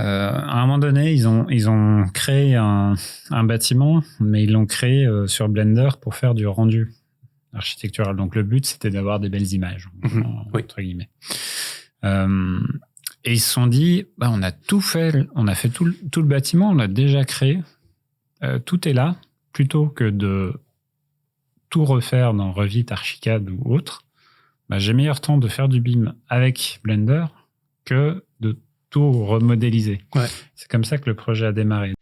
À un moment donné, ils ont créé un bâtiment, mais ils l'ont créé sur Blender pour faire du rendu architectural. Donc le but, c'était d'avoir des belles images, entre guillemets. Et ils se sont dit, on a tout fait, on a fait tout le bâtiment, on l'a déjà créé, tout est là, plutôt que de tout refaire dans Revit, Archicad ou autre. J'ai meilleur temps de faire du BIM avec Blender que de tout remodéliser. Ouais. C'est comme ça que le projet a démarré.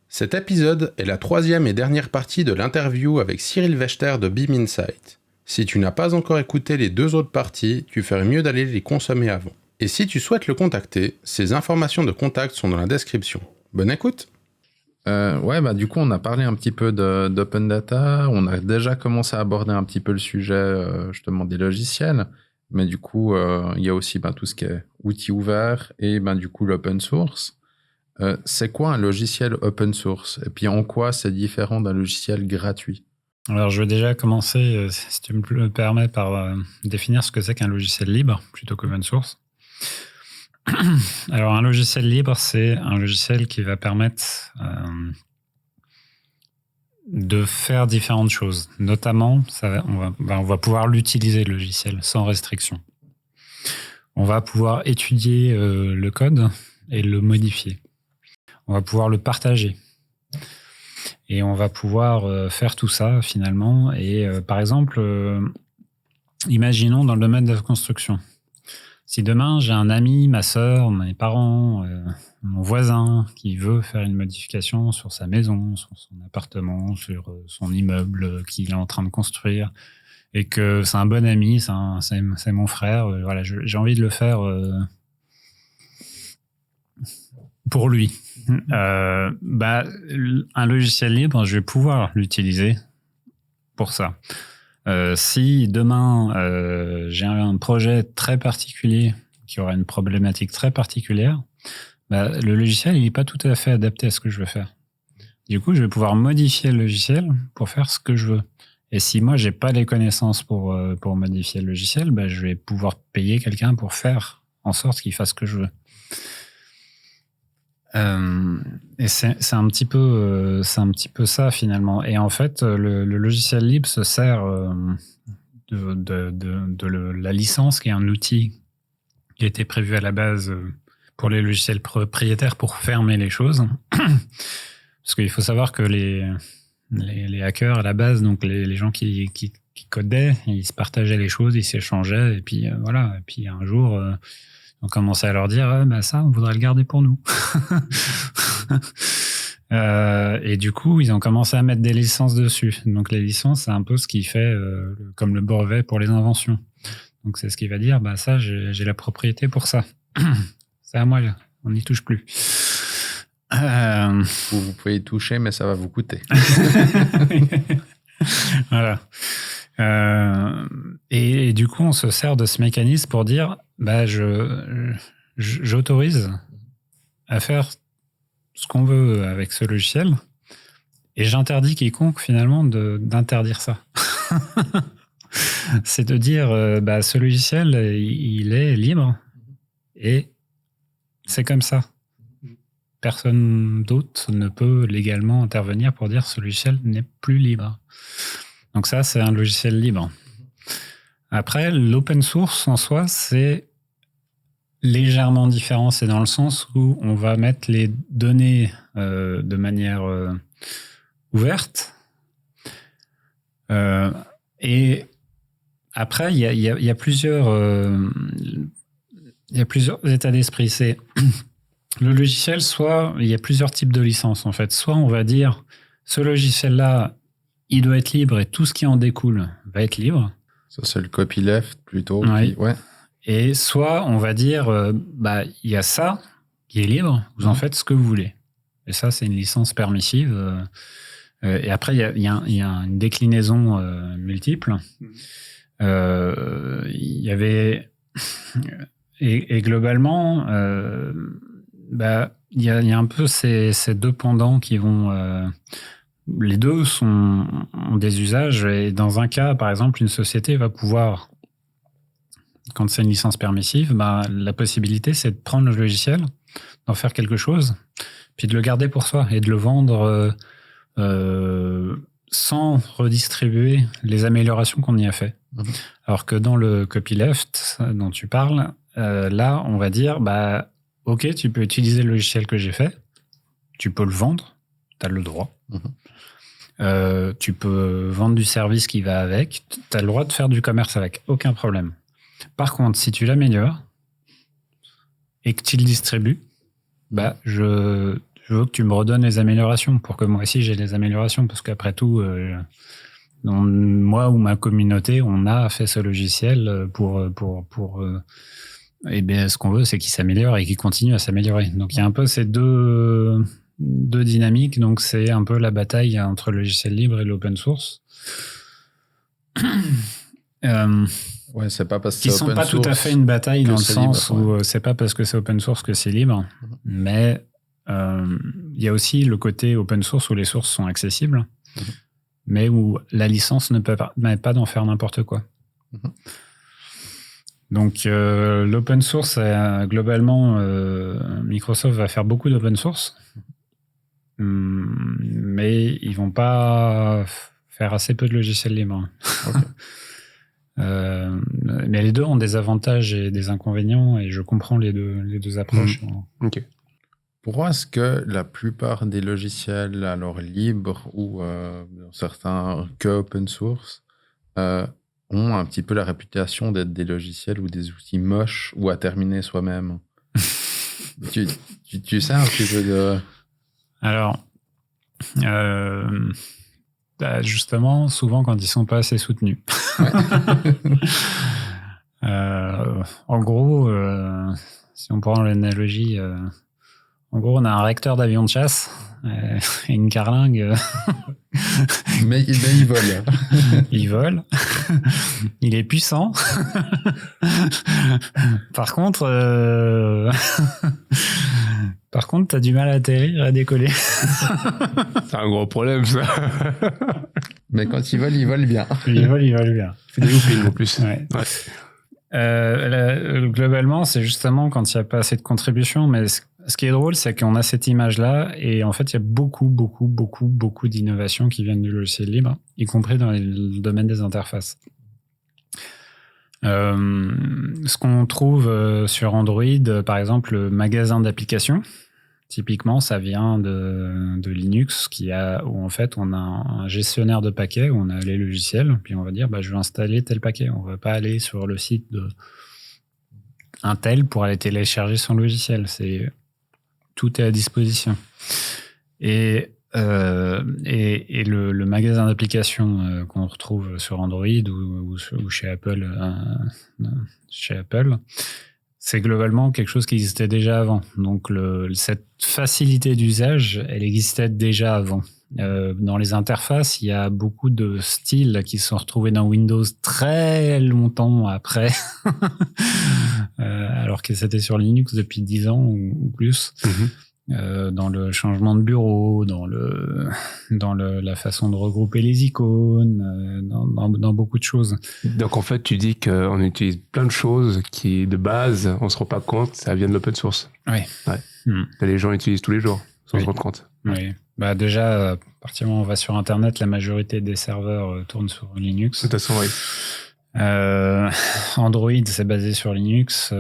Cet épisode est la 3e et dernière partie de l'interview avec Cyril Wechter de BIM Insight. Si tu n'as pas encore écouté les 2 autres parties, tu ferais mieux d'aller les consommer avant. Et si tu souhaites le contacter, ses informations de contact sont dans la description. Bonne écoute! Du coup, on a parlé un petit peu d'open data. On a déjà commencé à aborder un petit peu le sujet, justement, des logiciels. Mais du coup, il y a aussi tout ce qui est outils ouverts et du coup, l'open source. C'est quoi un logiciel open source? Et puis, en quoi c'est différent d'un logiciel gratuit? Alors, je vais déjà commencer, si tu me le permets, par définir ce que c'est qu'un logiciel libre plutôt qu'open source. Alors, un logiciel libre, c'est un logiciel qui va permettre de faire différentes choses. Notamment, on va pouvoir l'utiliser, le logiciel, sans restriction. On va pouvoir étudier le code et le modifier. On va pouvoir le partager. Et on va pouvoir faire tout ça, finalement. Et par exemple, imaginons dans le domaine de la construction. Si demain, j'ai un ami, ma sœur, mes parents, mon voisin qui veut faire une modification sur sa maison, sur son appartement, sur son immeuble qu'il est en train de construire, et que c'est un bon ami, c'est mon frère, voilà, j'ai envie de le faire pour lui. Un logiciel libre, je vais pouvoir l'utiliser pour ça. Si demain j'ai un projet très particulier qui aura une problématique très particulière, le logiciel il n'est pas tout à fait adapté à ce que je veux faire. Du coup, je vais pouvoir modifier le logiciel pour faire ce que je veux. Et si moi j'ai pas les connaissances pour modifier le logiciel, je vais pouvoir payer quelqu'un pour faire en sorte qu'il fasse ce que je veux. Et c'est un petit peu ça finalement. Et en fait, le logiciel libre se sert de la licence, qui est un outil qui a été prévu à la base pour les logiciels propriétaires pour fermer les choses. Parce qu'il faut savoir que les hackers à la base, donc les gens qui codaient, ils se partageaient les choses, ils s'échangeaient, et puis voilà. Et puis un jour, on commençait à leur dire ça, on voudrait le garder pour nous. Et du coup, ils ont commencé à mettre des licences dessus. Donc les licences, c'est un peu ce qui fait comme le brevet pour les inventions. Donc c'est ce qui va dire, ça, j'ai la propriété pour ça. C'est à moi, on n'y touche plus. Vous pouvez y toucher, mais ça va vous coûter. Voilà. Et du coup, on se sert de ce mécanisme pour dire, j'autorise à faire ce qu'on veut avec ce logiciel, et j'interdis quiconque finalement d'interdire ça. C'est de dire, ce logiciel, il est libre, et c'est comme ça. Personne d'autre ne peut légalement intervenir pour dire ce logiciel n'est plus libre. Donc ça, c'est un logiciel libre. Après, l'open source en soi, c'est légèrement différent. C'est dans le sens où on va mettre les données de manière ouverte. Et après, il y a plusieurs états d'esprit. C'est le logiciel, soit il y a plusieurs types de licences en fait. Soit on va dire ce logiciel-là, il doit être libre et tout ce qui en découle va être libre. Ça, c'est le copyleft plutôt. Oui. Ouais. Et soit on va dire, il y a ça qui est libre, vous en faites ce que vous voulez. Et ça, c'est une licence permissive. Et après, il y a une déclinaison multiple. Il y avait... Et globalement, il y a un peu ces deux pendants qui vont les deux ont des usages. Et dans un cas, par exemple, une société va pouvoir, quand c'est une licence permissive, la possibilité, c'est de prendre le logiciel, d'en faire quelque chose, puis de le garder pour soi et de le vendre sans redistribuer les améliorations qu'on y a fait. Alors que dans le copyleft dont tu parles, là, on va dire, ok, tu peux utiliser le logiciel que j'ai fait, tu peux le vendre, tu as le droit. Tu peux vendre du service qui va avec, tu as le droit de faire du commerce avec, aucun problème. Par contre, si tu l'améliores et que tu le distribues, je veux que tu me redonnes les améliorations pour que moi aussi j'ai les améliorations, parce qu'après tout, moi ou ma communauté, on a fait ce logiciel pour ce qu'on veut, c'est qu'il s'améliore et qu'il continue à s'améliorer. Donc il y a un peu ces deux dynamiques. Donc c'est un peu la bataille entre le logiciel libre et l'open source. C'est pas parce que qui sont pas tout à fait une bataille dans le sens où c'est pas parce que c'est open source que c'est libre, mais il y a aussi le côté open source où les sources sont accessibles, mais où la licence ne permet pas d'en faire n'importe quoi. Donc l'open source, globalement, Microsoft va faire beaucoup d'open source, mais ils vont pas faire assez peu de logiciels libres. Mais les deux ont des avantages et des inconvénients, et je comprends les deux approches. Ok. Pourquoi est-ce que la plupart des logiciels, alors libres ou certains que open source, ont un petit peu la réputation d'être des logiciels ou des outils moches ou à terminer soi-même? tu sais un petit peu de... Alors, justement, souvent quand ils sont pas assez soutenus. En gros, si on prend l'analogie, en gros, on a un réacteur d'avion de chasse et une carlingue. mais il vole. Il vole. Il est puissant. Par contre, t'as du mal à atterrir et à décoller. C'est un gros problème, ça. Mais quand il vole bien. Il vole bien. Il fait des loopings en plus. Ouais. Globalement, c'est justement quand il n'y a pas assez de contributions. Mais ce qui est drôle, c'est qu'on a cette image-là, et en fait, il y a beaucoup d'innovations qui viennent du logiciel libre, y compris dans le domaine des interfaces. Ce qu'on trouve sur Android, par exemple, le magasin d'applications, typiquement, ça vient de Linux, où en fait, on a un gestionnaire de paquets, où on a les logiciels, puis on va dire, je vais installer tel paquet. On ne va pas aller sur le site de Intel pour aller télécharger son logiciel. Tout est à disposition. Et le magasin d'applications qu'on retrouve sur Android ou chez Apple, c'est globalement quelque chose qui existait déjà avant. Donc cette facilité d'usage, elle existait déjà avant. Dans les interfaces, il y a beaucoup de styles qui sont retrouvés dans Windows très longtemps après, alors que c'était sur Linux depuis 10 ans ou plus. Dans le changement de bureau, dans la façon de regrouper les icônes, dans beaucoup de choses. Donc en fait, tu dis qu'on utilise plein de choses qui, de base, on se rend pas compte, ça vient de l'open source. Oui. Les gens utilisent tous les jours, sans se rendre compte. Oui. Déjà, à partir du moment où on va sur Internet, la majorité des serveurs tournent sur Linux. De toute façon, oui. Android, c'est basé sur Linux.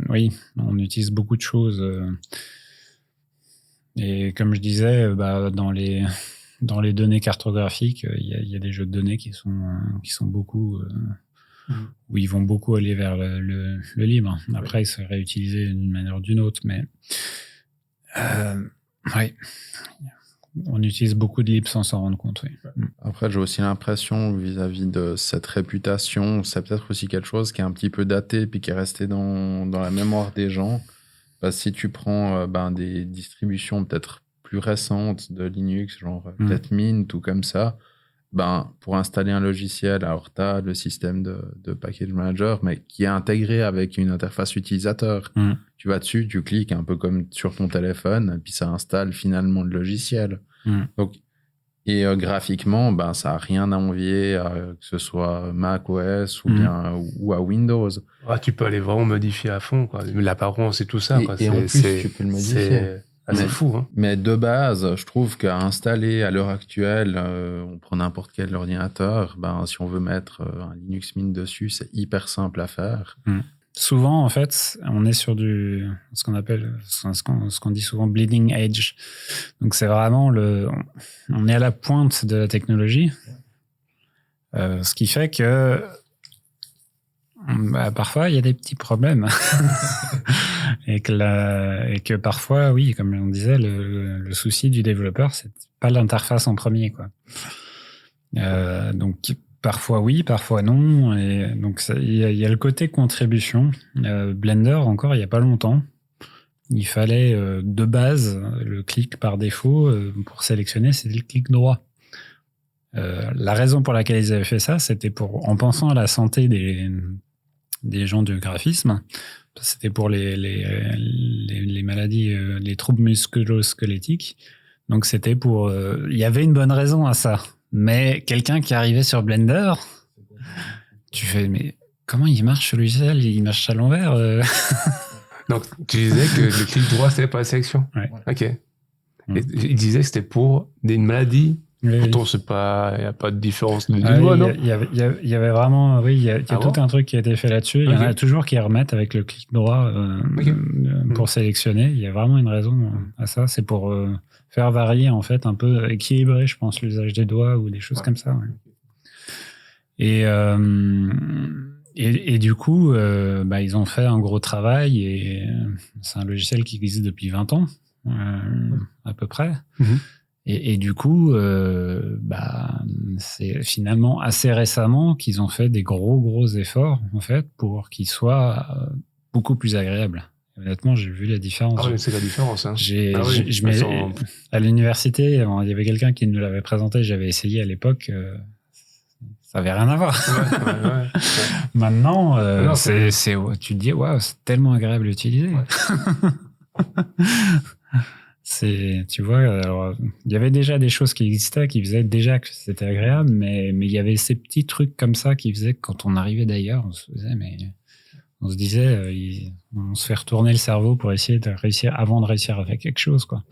Oui, on utilise beaucoup de choses. Et comme je disais, dans les données cartographiques, il y a des jeux de données qui sont beaucoup... où ils vont beaucoup aller vers le libre. Après, ils seraient réutilisés d'une manière ou d'une autre, mais... oui. On utilise beaucoup de libre sans s'en rendre compte, oui. Après, j'ai aussi l'impression, vis-à-vis de cette réputation, c'est peut-être aussi quelque chose qui est un petit peu daté puis qui est resté dans la mémoire des gens. Parce que si tu prends des distributions peut-être plus récentes de Linux, genre peut-être Mint ou comme ça, pour installer un logiciel, alors tu as le système de package manager, mais qui est intégré avec une interface utilisateur. Tu vas dessus, tu cliques un peu comme sur ton téléphone, et puis ça installe finalement le logiciel. Donc, et graphiquement, ça n'a rien à envier que ce soit Mac OS ou à Windows. Tu peux aller vraiment modifier à fond, quoi. L'apparence et tout ça. Et en plus, tu peux le modifier. C'est fou. Hein. Mais de base, je trouve qu'à installer à l'heure actuelle, on prend n'importe quel ordinateur, si on veut mettre un Linux Mint dessus, c'est hyper simple à faire. Souvent, en fait, on est sur ce qu'on appelle, ce qu'on dit souvent bleeding edge. Donc, c'est vraiment on est à la pointe de la technologie. Ce qui fait que parfois, il y a des petits problèmes. et que parfois, oui, comme on disait, le souci du développeur, c'est pas l'interface en premier, quoi. Donc, parfois oui, parfois non. Et donc, il y a le côté contribution. Blender, encore, il n'y a pas longtemps, il fallait de base, le clic par défaut, pour sélectionner, c'était le clic droit. La raison pour laquelle ils avaient fait ça, c'était en pensant à la santé des gens du graphisme. C'était pour les maladies, les troubles musculo-squelettiques. Donc, c'était pour... il y avait une bonne raison à ça. Mais quelqu'un qui arrivait sur Blender, tu fais, mais comment il marche ce logiciel? Il marche à l'envers. Donc, tu disais que le clic droit, c'était pas la sélection. Ouais. Ok. Et il disait que c'était pour une maladie. Pourtant, il n'y a pas de différence du doigt, non? Il y avait vraiment, oui, il y a tout un truc qui a été fait là-dessus. Il y en a toujours qui remettent avec le clic droit pour sélectionner. Il y a vraiment une raison à ça. C'est pour faire varier, en fait, un peu équilibrer, je pense, l'usage des doigts ou des choses comme ça. Ouais. Et du coup, ils ont fait un gros travail et c'est un logiciel qui existe depuis 20 ans, à peu près. Et du coup, c'est finalement assez récemment qu'ils ont fait des gros efforts, en fait, pour qu'il soit beaucoup plus agréable. Honnêtement, j'ai vu la différence. Ah oui, c'est la différence. Hein. À l'université, il y avait quelqu'un qui nous l'avait présenté, j'avais essayé à l'époque, ça n'avait rien à voir. Ouais. Maintenant, tu te dis, waouh, c'est tellement agréable à utiliser. Ouais. Tu vois, alors, il y avait déjà des choses qui existaient, qui faisaient déjà que c'était agréable, mais il y avait ces petits trucs comme ça qui faisaient que quand on arrivait d'ailleurs, on se disait, on se fait retourner le cerveau pour essayer de réussir, avant de réussir à faire quelque chose, quoi.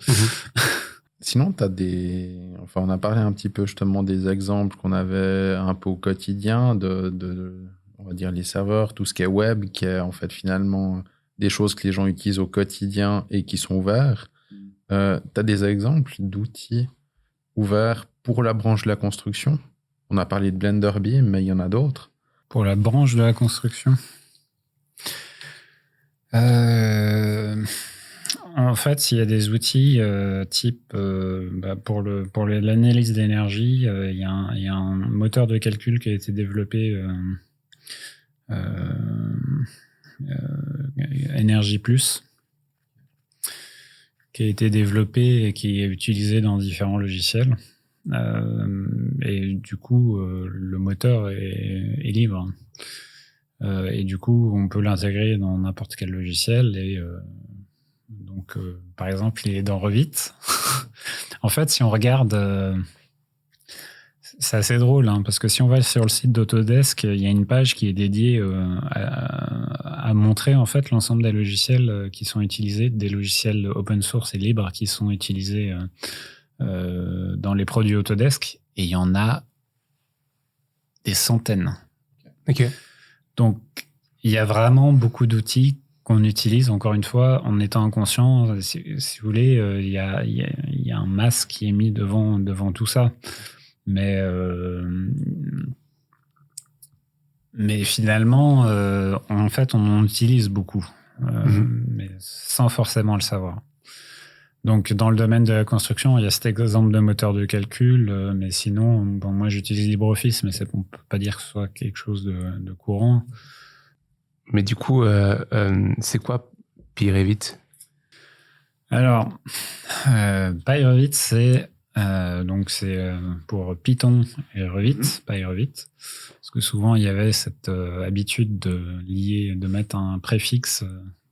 Sinon, on a parlé un petit peu justement des exemples qu'on avait un peu au quotidien on va dire les serveurs, tout ce qui est web, qui est en fait finalement des choses que les gens utilisent au quotidien et qui sont ouverts. Tu as des exemples d'outils ouverts pour la branche de la construction? On a parlé de Blender Beam, mais il y en a d'autres. Pour la branche de la construction, en fait, il y a des outils type pour l'analyse d'énergie, il y a un moteur de calcul qui a été développé Energy Plus, qui a été développé et qui est utilisé dans différents logiciels. Et du coup, le moteur est libre. Et du coup, on peut l'intégrer dans n'importe quel logiciel. Et donc, par exemple, il est dans Revit. En fait, si on regarde... c'est assez drôle, hein, parce que si on va sur le site d'Autodesk, il y a une page qui est dédiée à montrer en fait l'ensemble des logiciels qui sont utilisés, des logiciels open source et libres qui sont utilisés dans les produits Autodesk, et il y en a des centaines. Ok. Donc, il y a vraiment beaucoup d'outils qu'on utilise, encore une fois, en étant inconscient. Si vous voulez, il y a un masque qui est mis devant tout ça. Mais finalement, en fait, on en utilise beaucoup, mais sans forcément le savoir. Donc, dans le domaine de la construction, il y a cet exemple de moteur de calcul, mais sinon, moi, j'utilise LibreOffice, mais on ne peut pas dire que ce soit quelque chose de courant. Mais du coup, c'est quoi PyRevit? Alors, PyRevit, c'est Donc c'est pour Python et Revit, PyRevit. Parce que souvent il y avait cette habitude de mettre un préfixe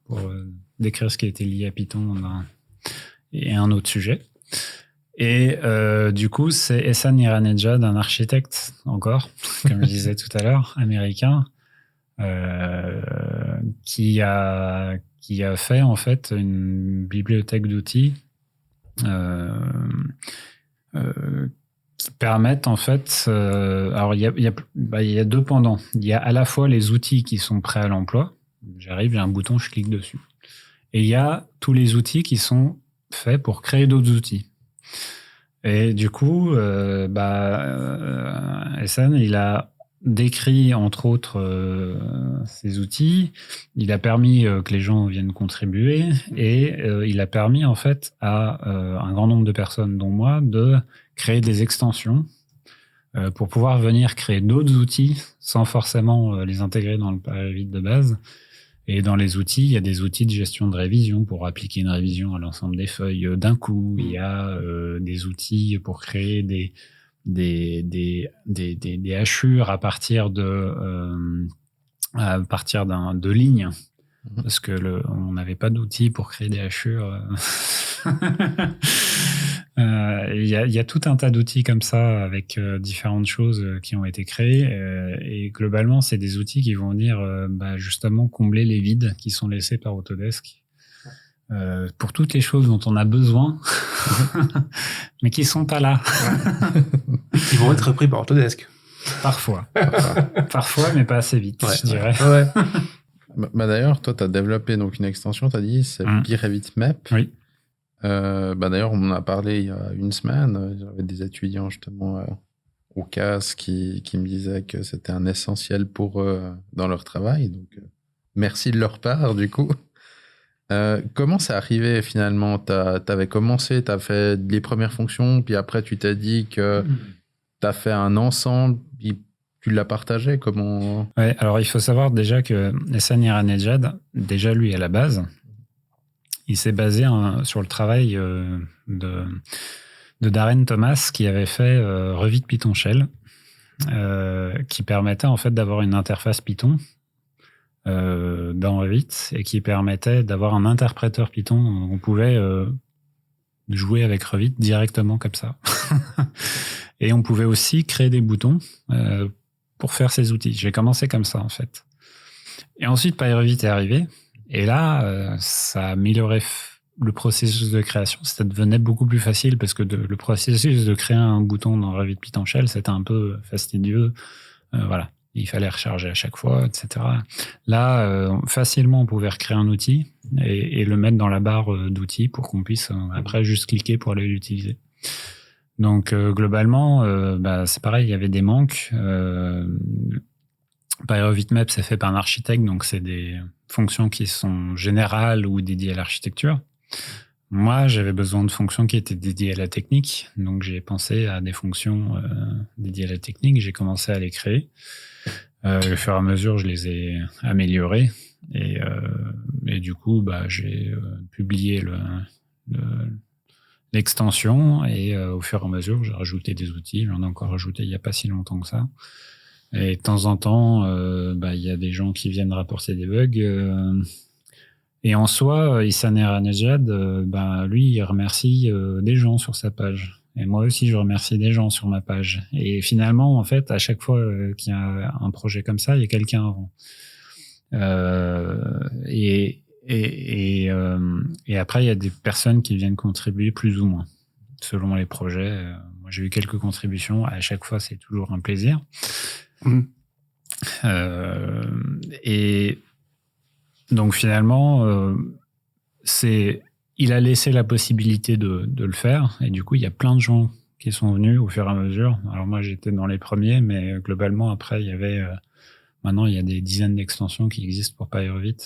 pour décrire ce qui était lié à Python et un autre sujet. Et du coup, c'est Ehsan Iranejad, un architecte encore, comme je disais tout à l'heure, américain, qui a fait en fait une bibliothèque d'outils qui permettent en fait. Alors il y a deux pendants. Il y a à la fois les outils qui sont prêts à l'emploi. J'arrive, j'ai un bouton, je clique dessus. Et il y a tous les outils qui sont faits pour créer d'autres outils. Et du coup, Ehsan, il a décrit entre autres ces outils. Il a permis que les gens viennent contribuer et il a permis en fait à un grand nombre de personnes, dont moi, de créer des extensions pour pouvoir venir créer d'autres outils sans forcément les intégrer dans le PyRevit de base. Et dans les outils, il y a des outils de gestion de révision pour appliquer une révision à l'ensemble des feuilles d'un coup. Il y a des outils pour créer des hachures à partir de lignes. Parce que on n'avait pas d'outils pour créer des hachures. Il y a tout un tas d'outils comme ça avec différentes choses qui ont été créées et globalement c'est des outils qui vont venir justement combler les vides qui sont laissés par Autodesk pour toutes les choses dont on a besoin mais qui sont pas là. Qui vont être repris par Autodesk. Parfois mais pas assez vite, je dirais. Ouais. D'ailleurs, toi, tu as développé donc une extension, tu as dit, c'est PyRevit Map. Oui. D'ailleurs, on en a parlé il y a une semaine. J'avais des étudiants justement au CAS qui me disaient que c'était un essentiel pour eux dans leur travail. Donc, merci de leur part, du coup. Comment c'est arrivé finalement? T'avais commencé, t'as fait les premières fonctions, puis après tu t'es dit que t'as fait un ensemble, puis tu l'as partagé. Comment? Ouais, alors il faut savoir déjà que Ehsan Iranejad, déjà lui à la base, il s'est basé sur le travail de Darren Thomas qui avait fait Revit Python Shell, qui permettait en fait d'avoir une interface Python dans Revit et qui permettait d'avoir un interpréteur Python. On pouvait jouer avec Revit directement comme ça. Et on pouvait aussi créer des boutons pour faire ces outils. J'ai commencé comme ça en fait. Et ensuite PyRevit est arrivé. Et là, ça a amélioré le processus de création. Ça devenait beaucoup plus facile parce que le processus de créer un bouton dans Revit Python Shell, c'était un peu fastidieux. Voilà, il fallait recharger à chaque fois, etc. Là, facilement, on pouvait recréer un outil et le mettre dans la barre d'outils pour qu'on puisse après juste cliquer pour aller l'utiliser. Donc, globalement, c'est pareil, il y avait des manques. PyRevit Map, c'est fait par un architecte, donc c'est des fonctions qui sont générales ou dédiées à l'architecture. Moi, j'avais besoin de fonctions qui étaient dédiées à la technique, donc j'ai pensé à des fonctions dédiées à la technique. J'ai commencé à les créer. Au fur et à mesure, je les ai améliorées et du coup, j'ai publié l'extension et au fur et à mesure, j'ai rajouté des outils. J'en ai encore rajouté il n'y a pas si longtemps que ça. Et de temps en temps, y a des gens qui viennent rapporter des bugs. Et en soi, Ehsan Iranejad, lui, il remercie des gens sur sa page. Et moi aussi, je remercie des gens sur ma page. Et finalement, en fait, à chaque fois qu'il y a un projet comme ça, il y a quelqu'un avant. Et après, il y a des personnes qui viennent contribuer plus ou moins, selon les projets. Moi, j'ai eu quelques contributions. À chaque fois, c'est toujours un plaisir. Et donc finalement, il a laissé la possibilité de le faire et du coup il y a plein de gens qui sont venus au fur et à mesure. Alors moi j'étais dans les premiers, mais globalement après il y avait maintenant il y a des dizaines d'extensions qui existent pour PyRevit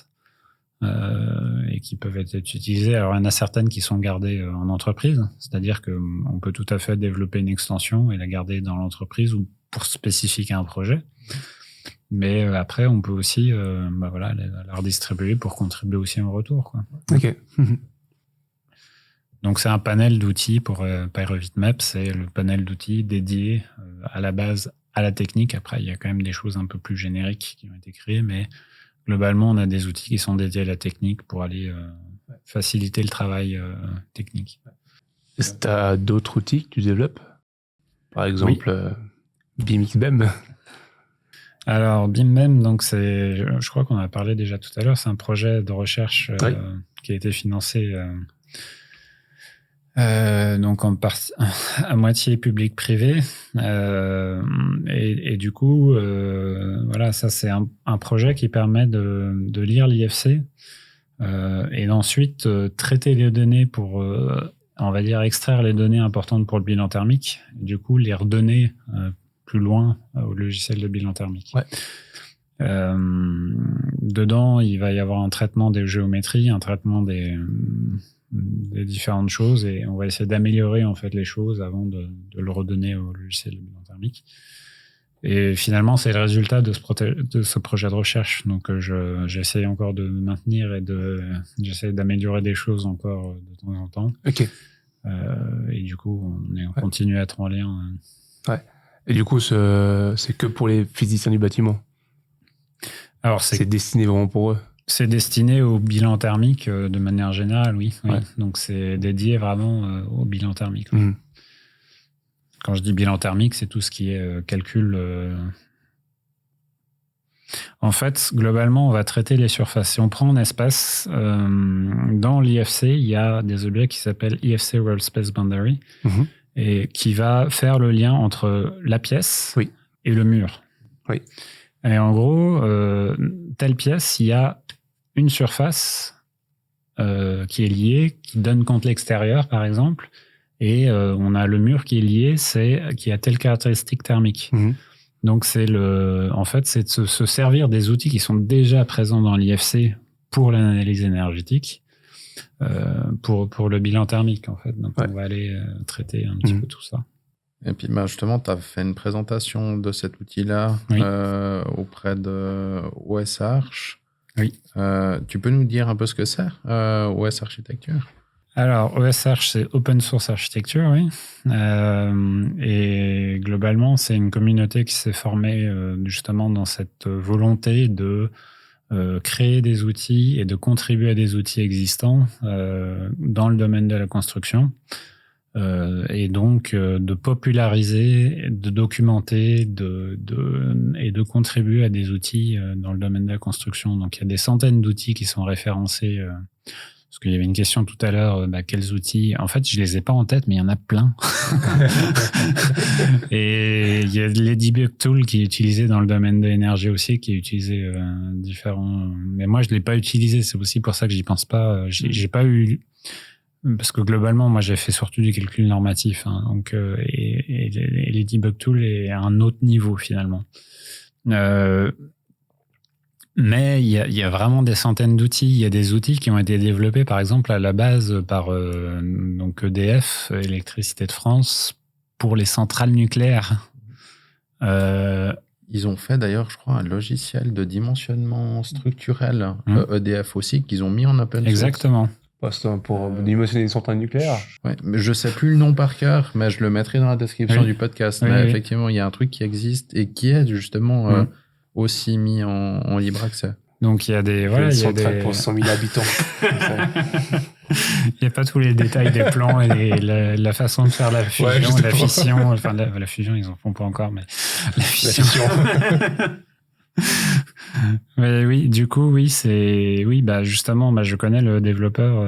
et qui peuvent être utilisées. Alors il y en a certaines qui sont gardées en entreprise, c'est-à-dire qu'on peut tout à fait développer une extension et la garder dans l'entreprise ou pour spécifier un projet. Mais après, on peut aussi la redistribuer pour contribuer aussi en retour, quoi. Ok. Donc, c'est un panel d'outils pour Pyrovit Maps. C'est le panel d'outils dédié à la base à la technique. Après, il y a quand même des choses un peu plus génériques qui ont été créées, mais globalement, on a des outils qui sont dédiés à la technique pour aller faciliter le travail technique. Est-ce que tu as d'autres outils que tu développes? Par exemple, BIMXBEM. Alors, BIMBEM, donc je crois qu'on en a parlé déjà tout à l'heure, c'est un projet de recherche qui a été financé donc à moitié public-privé. Et du coup, voilà, ça c'est un projet qui permet de lire l'IFC et d'ensuite traiter les données pour, on va dire, extraire les données importantes pour le bilan thermique. Du coup, les redonner plus loin au logiciel de bilan thermique. Ouais. Dedans, il va y avoir un traitement des géométries, un traitement des différentes choses, et on va essayer d'améliorer en fait les choses avant de le redonner au logiciel de bilan thermique. Et finalement, c'est le résultat de ce projet de recherche. Donc, j'essaie encore de maintenir et j'essaie d'améliorer des choses encore de temps en temps. Ok. Et du coup, on continue à être en lien. Ouais. Et du coup, c'est que pour les physiciens du bâtiment. Alors, c'est destiné vraiment pour eux. C'est destiné au bilan thermique de manière générale, oui. Ouais. Donc, c'est dédié vraiment au bilan thermique. Mmh. Quand je dis bilan thermique, c'est tout ce qui est calcul. En fait, globalement, on va traiter les surfaces. Si on prend un espace, dans l'IFC, il y a des objets qui s'appellent IFC World Space Boundary, et qui va faire le lien entre la pièce et le mur. Oui. Et en gros, telle pièce, il y a une surface qui est liée, qui donne contre l'extérieur, par exemple, et on a le mur qui est lié, qui a telle caractéristique thermique. Donc, c'est de se servir des outils qui sont déjà présents dans l'IFC pour l'analyse énergétique, pour le bilan thermique, en fait. Donc, on va aller traiter un petit peu tout ça. Et puis, justement, tu as fait une présentation de cet outil-là auprès de OS Arch. Oui. Tu peux nous dire un peu ce que c'est, OS Architecture? Alors, OS Arch, c'est Open Source Architecture, oui. Et globalement, c'est une communauté qui s'est formée justement dans cette volonté de créer des outils et de contribuer à des outils existants dans le domaine de la construction. Et donc de populariser, de documenter et de contribuer à des outils dans le domaine de la construction. Donc, il y a des centaines d'outils qui sont référencés. Parce qu'il y avait une question tout à l'heure, quels outils? En fait, je les ai pas en tête, mais il y en a plein. Et il y a Ladybug Tool qui est utilisé dans le domaine de l'énergie aussi, qui est utilisé différents. Mais moi, je l'ai pas utilisé. C'est aussi pour ça que j'y pense pas. J'ai pas eu. Parce que globalement, moi, j'ai fait surtout du calcul normatif. Hein, donc, et Ladybug Tool est à un autre niveau finalement. Mais il y a vraiment des centaines d'outils. Il y a des outils qui ont été développés, par exemple, à la base par donc EDF, Électricité de France, pour les centrales nucléaires. Ils ont fait d'ailleurs, je crois, un logiciel de dimensionnement structurel, EDF aussi, qu'ils ont mis en open source. Exactement. Pour dimensionner les centrales nucléaires. Ouais, mais je sais plus le nom par cœur, mais je le mettrai dans la description du podcast. Mais effectivement, il y a un truc qui existe et qui est justement aussi mis en libre accès. Donc il y a des centrales pour 100 000 habitants. Il n'y a pas tous les détails des plans et la façon de faire la fusion, la fission. Enfin, la fusion, ils en font pas encore, mais la fission. Mais oui, du coup, justement, je connais le développeur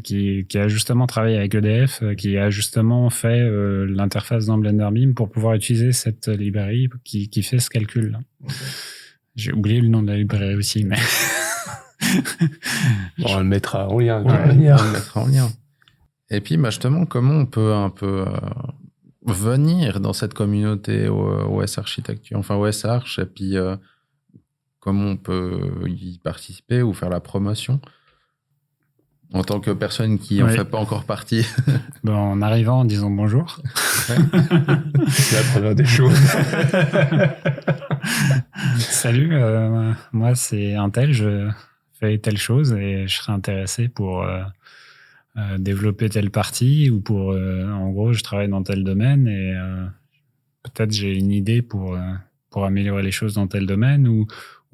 qui a justement travaillé avec EDF, qui a justement fait l'interface dans Blender BIM pour pouvoir utiliser cette librairie qui fait ce calcul. Okay. J'ai oublié le nom de la librairie aussi, mais on le mettra en lien. On le mettra en lien. Et puis, justement, comment on peut un peu venir dans cette communauté OS Architecture, enfin OS Arch, et puis comment on peut y participer ou faire la promotion en tant que personne qui en fait pas encore partie? En arrivant en disant bonjour. C'est la première des choses. Salut, moi c'est un tel, je fais telle chose et je serais intéressé pour développer telle partie ou pour, en gros, je travaille dans tel domaine et peut-être j'ai une idée pour améliorer les choses dans tel domaine ou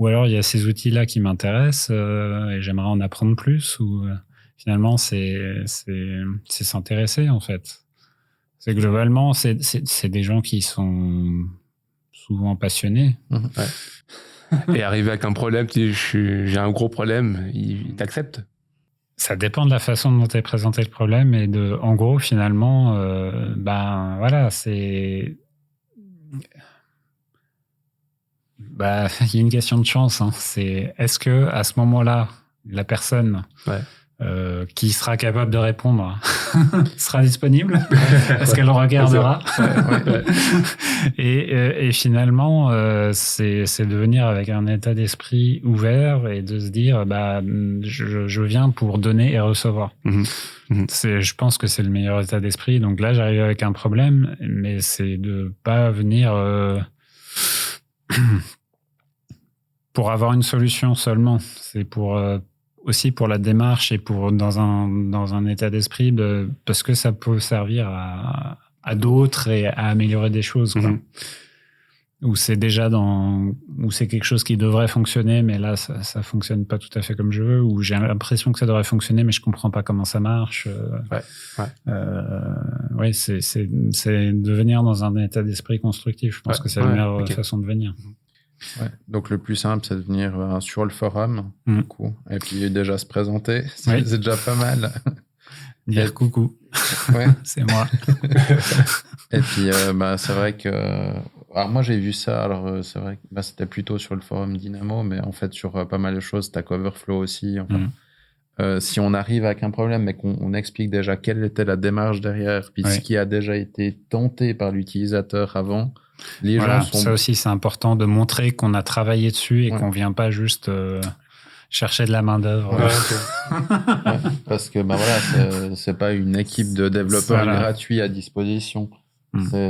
alors il y a ces outils-là qui m'intéressent et j'aimerais en apprendre plus ou finalement c'est s'intéresser en fait. C'est globalement, c'est des gens qui sont souvent passionnés. Et arriver avec un problème, tu dis j'ai un gros problème, il t'accepte. Ça dépend de la façon dont tu as présenté le problème et en gros, finalement, voilà, c'est. Il y a une question de chance. Hein. C'est est-ce que à ce moment-là, la personne qui sera capable de répondre sera disponible? Est-ce qu'elle regardera? Et finalement, c'est de venir avec un état d'esprit ouvert et de se dire, je viens pour donner et recevoir. Je pense que c'est le meilleur état d'esprit. Donc là, j'arrive avec un problème, mais c'est de pas venir pour avoir une solution seulement. C'est pour aussi pour la démarche et pour dans un état d'esprit parce que ça peut servir à d'autres et à améliorer des choses, quoi. Ou c'est déjà ou c'est quelque chose qui devrait fonctionner, mais là ça fonctionne pas tout à fait comme je veux, ou j'ai l'impression que ça devrait fonctionner, mais je comprends pas comment ça marche. C'est de venir dans un état d'esprit constructif. Je pense que c'est la meilleure façon de venir. Ouais. Donc le plus simple, c'est de venir sur le forum, du coup, et puis déjà se présenter, c'est déjà pas mal. Dire coucou, c'est moi. Et puis c'est vrai que, alors moi j'ai vu ça, alors c'est vrai que c'était plutôt sur le forum Dynamo, mais en fait sur pas mal de choses, t'as Coverflow aussi. Enfin, si on arrive avec un problème, mais qu'on explique déjà quelle était la démarche derrière, puis ce qui a déjà été tenté par l'utilisateur avant. Les gens sont... Ça aussi, c'est important de montrer qu'on a travaillé dessus et qu'on vient pas juste chercher de la main-d'œuvre. Parce que c'est pas une équipe de développeurs gratuits à disposition.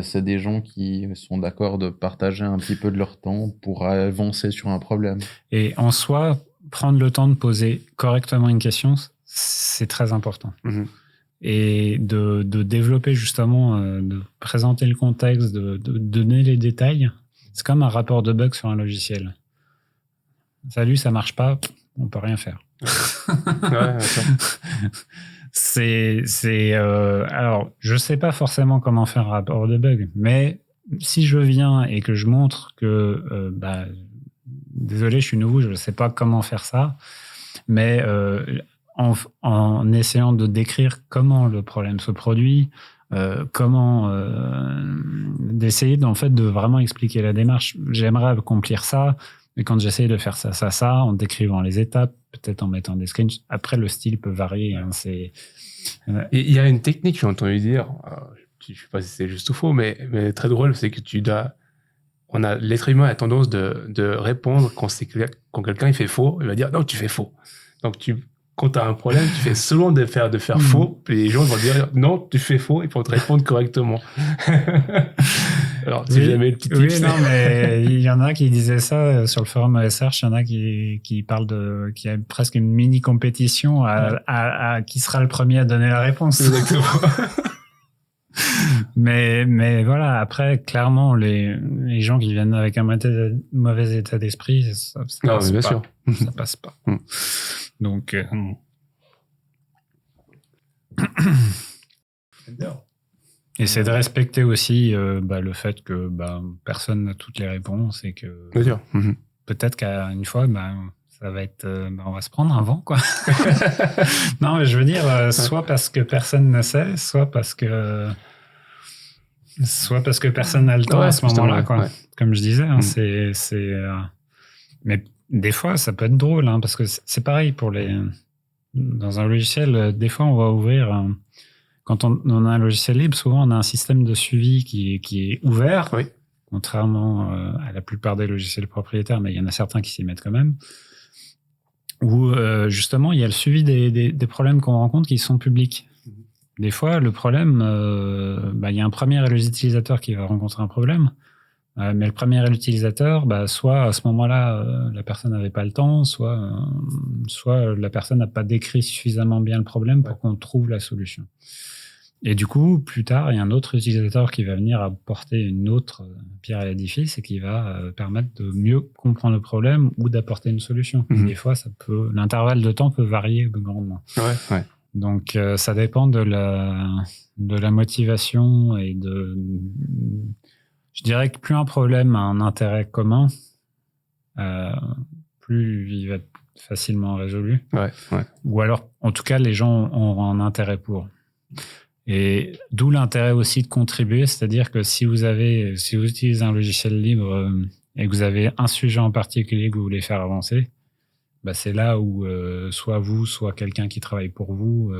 C'est des gens qui sont d'accord de partager un petit peu de leur temps pour avancer sur un problème. Et en soi, prendre le temps de poser correctement une question, c'est très important. Et de développer justement, de présenter le contexte, de donner les détails. C'est comme un rapport de bug sur un logiciel. Salut, ça marche pas, on peut rien faire. Alors, je sais pas forcément comment faire un rapport de bug, mais si je viens et que je montre que, désolé, je suis nouveau, je sais pas comment faire ça, mais en essayant de décrire comment le problème se produit, d'essayer en fait de vraiment expliquer la démarche. J'aimerais accomplir ça, mais quand j'essaye de faire ça, en décrivant les étapes, peut-être en mettant des screens. Après, le style peut varier. Hein, il y a une technique, j'ai entendu dire, je ne sais pas si c'est juste ou faux, mais très drôle, c'est que l'être humain a tendance de répondre quand quelqu'un il fait faux, il va dire non, tu fais faux. Donc quand tu as un problème, tu fais seulement de faire faux, puis les gens vont dire non, tu fais faux, ils vont te répondre correctement. Alors, si jamais le petit tips. Oui, non, mais il y en a qui disaient ça sur le forum ASRH, il y en a qui parlent qu'il y a presque une mini compétition à qui sera le premier à donner la réponse. Exactement. mais voilà, après, clairement, les gens qui viennent avec un mauvais état d'esprit, ça passe pas. Sûr. Ça passe pas. Donc, et c'est de respecter aussi le fait que personne n'a toutes les réponses et que peut-être qu'une fois, ça va être, on va se prendre un vent, quoi. Non, mais je veux dire, soit parce que personne ne sait, soit parce que personne n'a le temps à ce moment-là, quoi. Ouais. Comme je disais, hein, mais des fois, ça peut être drôle, hein, parce que c'est pareil dans un logiciel, des fois, on va ouvrir, quand on a un logiciel libre, souvent, on a un système de suivi qui est ouvert, contrairement à la plupart des logiciels propriétaires, mais il y en a certains qui s'y mettent quand même, où, justement, il y a le suivi des problèmes qu'on rencontre qui sont publics. Des fois, le problème, il y a un premier utilisateurs qui va rencontrer un problème. Mais le premier utilisateur, soit à ce moment-là, la personne n'avait pas le temps, soit la personne n'a pas décrit suffisamment bien le problème pour qu'on trouve la solution. Et du coup, plus tard, il y a un autre utilisateur qui va venir apporter une autre pierre à l'édifice et qui va permettre de mieux comprendre le problème ou d'apporter une solution. Des fois, l'intervalle de temps peut varier grandement. Ouais. Donc, ça dépend de la motivation et je dirais que plus un problème a un intérêt commun, plus il va être facilement résolu. Ouais. Ou alors, en tout cas, les gens ont un intérêt pour. Et d'où l'intérêt aussi de contribuer, c'est-à-dire que si vous utilisez un logiciel libre et que vous avez un sujet en particulier que vous voulez faire avancer, c'est là où soit vous, soit quelqu'un qui travaille pour vous,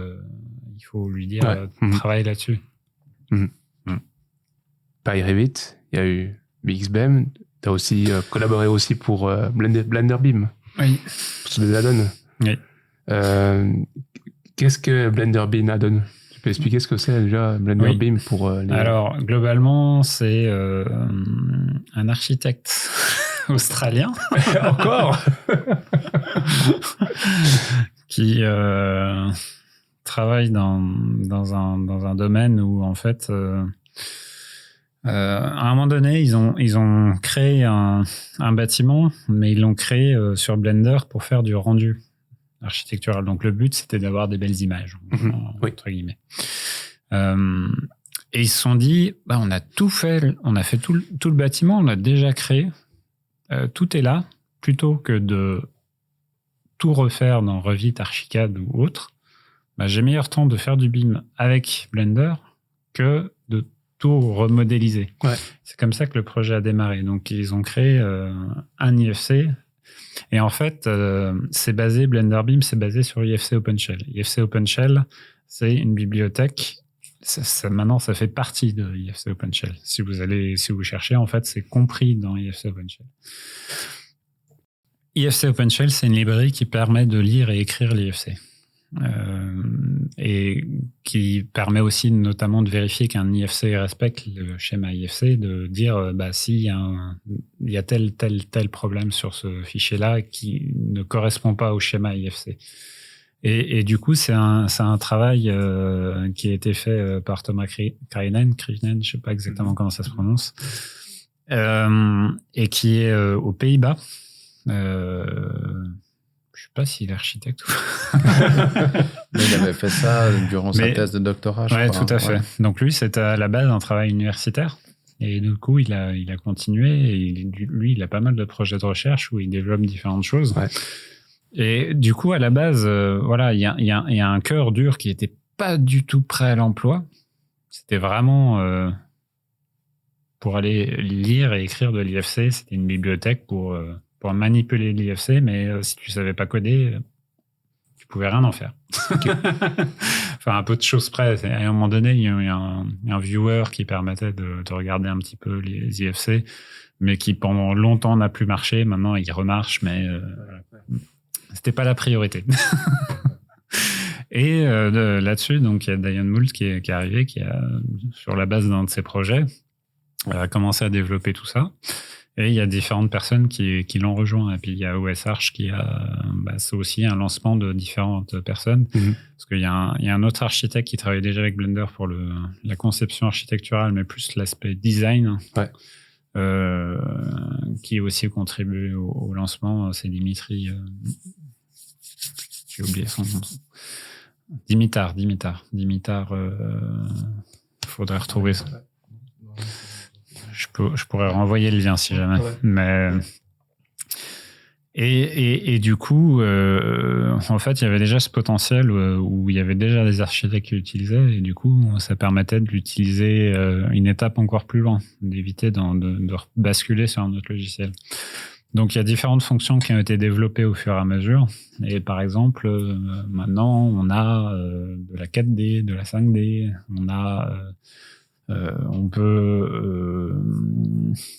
il faut lui dire travaille là-dessus. PyRevit, il y a eu BXBEM, tu as aussi collaboré aussi pour BlenderBeam. Oui. Sur des add-ons. Oui. Qu'est-ce que BlenderBeam add-on? Tu peux expliquer ce que c'est déjà BlenderBeam pour les... Alors, globalement, c'est un architecte australien. Encore qui travaille dans un domaine où, en fait, à un moment donné, ils ont créé un bâtiment, mais ils l'ont créé sur Blender pour faire du rendu architectural. Donc, le but, c'était d'avoir des belles images, entre guillemets. Et ils se sont dit, on a tout fait, on a fait tout le bâtiment, on l'a déjà créé, tout est là, plutôt que de tout refaire dans Revit, Archicad ou autre, j'ai meilleur temps de faire du BIM avec Blender que de tout remodéliser. Ouais. C'est comme ça que le projet a démarré. Donc, ils ont créé un IFC. Et en fait, BlenderBeam, c'est basé sur IFC OpenShell. IFC OpenShell, c'est une bibliothèque. Maintenant, ça fait partie de IFC OpenShell. Si vous cherchez, en fait, c'est compris dans IFC OpenShell. IFC OpenShell, c'est une librairie qui permet de lire et écrire l'IFC. Et qui permet aussi notamment de vérifier qu'un IFC respecte le schéma IFC, de dire s'il y a tel problème sur ce fichier-là qui ne correspond pas au schéma IFC. Et du coup, c'est un travail qui a été fait par Thomas Krienen, je ne sais pas exactement comment ça se prononce, et qui est aux Pays-Bas. Je sais pas s'il est architecte ou... Mais il avait fait ça durant sa thèse de doctorat, je crois. Oui, tout à fait. Donc lui, c'était à la base un travail universitaire. Et du coup, il a continué. Et lui, il a pas mal de projets de recherche où il développe différentes choses. Ouais. Et du coup, à la base, il y a un cœur dur qui était pas du tout prêt à l'emploi. C'était vraiment pour aller lire et écrire de l'IFC. C'était une bibliothèque pour manipuler l'IFC, mais si tu savais pas coder, tu pouvais rien en faire. Okay. Enfin, un peu de choses près. À un moment donné, il y a eu un viewer qui permettait de regarder un petit peu les IFC, mais qui pendant longtemps n'a plus marché. Maintenant, il remarche, mais c'était pas la priorité. Et là-dessus, donc il y a Diane Moult qui est arrivé, qui a, sur la base d'un de ses projets, a commencé à développer tout ça. Et il y a différentes personnes qui l'ont rejoint. Et puis il y a OS Arch qui c'est aussi un lancement de différentes personnes. Mm-hmm. Parce qu'il y a un autre architecte qui travaille déjà avec Blender pour la conception architecturale, mais plus l'aspect design. Ouais. Qui aussi contribué au lancement. C'est Dimitri. J'ai oublié son nom. Dimitar. Faudrait retrouver ça. Je pourrais renvoyer le lien si jamais. Ouais. Mais et du coup, en fait, il y avait déjà ce potentiel où il y avait déjà des architectes qui l'utilisaient, et du coup, ça permettait de l'utiliser une étape encore plus loin, d'éviter de basculer sur un autre logiciel. Donc, il y a différentes fonctions qui ont été développées au fur et à mesure. Et par exemple, maintenant, on a de la 4D, de la 5D,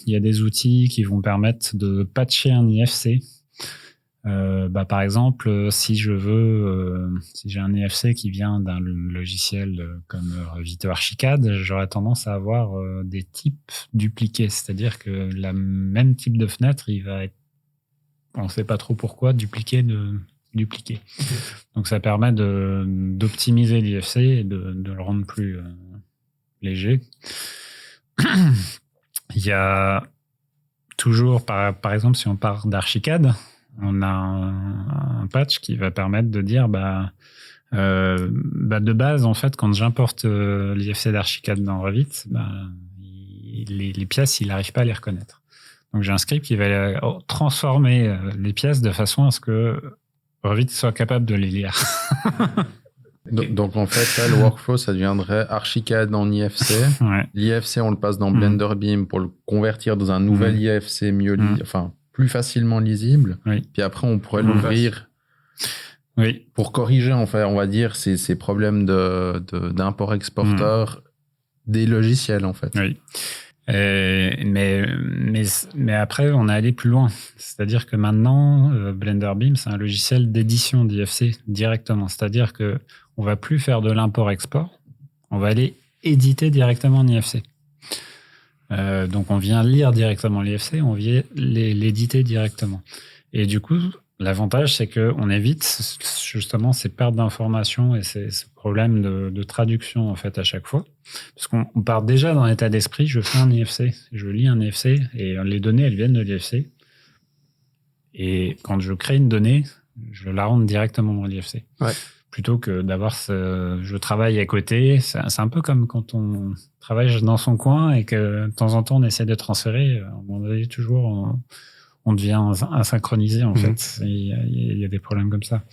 il y a des outils qui vont permettre de patcher un IFC Par exemple, si j'ai un IFC qui vient d'un logiciel comme Vito Archicad, j'aurais tendance à avoir des types dupliqués, c'est-à-dire que le même type de fenêtre, il va être, on ne sait pas trop pourquoi, dupliqué. Donc ça permet d'optimiser l'IFC et de le rendre plus léger. Il y a toujours, par exemple, si on part d'Archicad, on a un patch qui va permettre de dire de base, en fait, quand j'importe l'IFC d'Archicad dans Revit, les pièces, il n'arrive pas à les reconnaître. Donc j'ai un script qui va transformer les pièces de façon à ce que Revit soit capable de les lire. Donc en fait, là, le workflow, ça deviendrait Archicad en IFC. Ouais. L'IFC, on le passe dans Blender Beam pour le convertir dans un nouvel IFC plus facilement lisible. Oui. Puis après, on pourrait l'ouvrir pour corriger, en fait, on va dire, ces problèmes d'import-exporteur des logiciels, en fait. Oui. Mais après, on est allé plus loin. C'est-à-dire que maintenant, Blender Beam, c'est un logiciel d'édition d'IFC directement. C'est-à-dire que on va plus faire de l'import-export, on va aller éditer directement en IFC. Donc on vient lire directement l'IFC, on vient l'éditer directement. Et du coup, l'avantage, c'est qu'on évite justement ces pertes d'informations et ces problèmes de traduction en fait à chaque fois. Parce qu'on part déjà dans l'état d'esprit, je fais un IFC, je lis un IFC et les données, elles viennent de l'IFC. Et quand je crée une donnée, je la rentre directement dans l'IFC. Ouais. Plutôt que d'avoir je travaille à côté. C'est un peu comme quand on travaille dans son coin et que de temps en temps on essaie de transférer. On est toujours, on devient asynchronisé en fait. Il y a des problèmes comme ça.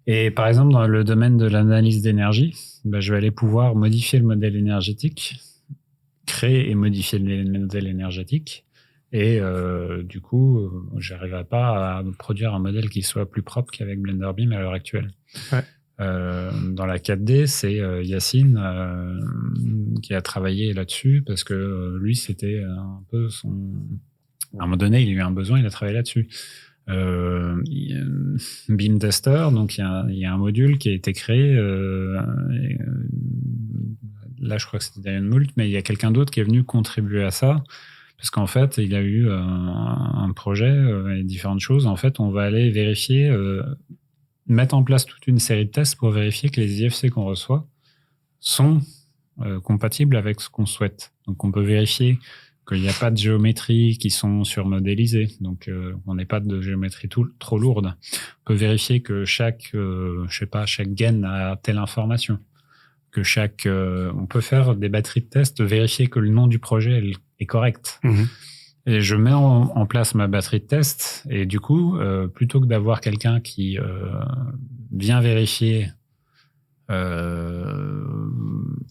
Et par exemple, dans le domaine de l'analyse d'énergie, je vais aller pouvoir modifier le modèle énergétique, créer et modifier le modèle énergétique. Et du coup, j'arriverai pas à produire un modèle qui soit plus propre qu'avec Blender Beam à l'heure actuelle. Ouais. Dans la 4D, c'est Yacine qui a travaillé là-dessus parce que lui, c'était un peu son... À un moment donné, il a eu un besoin, il a travaillé là-dessus. Beam Tester, donc il y a un module qui a été créé. Là, je crois que c'était Diane Moult, mais il y a quelqu'un d'autre qui est venu contribuer à ça. Parce qu'en fait, il y a eu un projet et différentes choses. En fait, on va aller vérifier, mettre en place toute une série de tests pour vérifier que les IFC qu'on reçoit sont compatibles avec ce qu'on souhaite. Donc, on peut vérifier qu'il n'y a pas de géométries qui sont surmodélisées. Donc, on n'est pas de géométrie trop lourde. On peut vérifier que chaque gaine a telle information. Que on peut faire des batteries de tests, vérifier que le nom du projet est correct. Et je mets en place ma batterie de tests et du coup, plutôt que d'avoir quelqu'un qui vient vérifier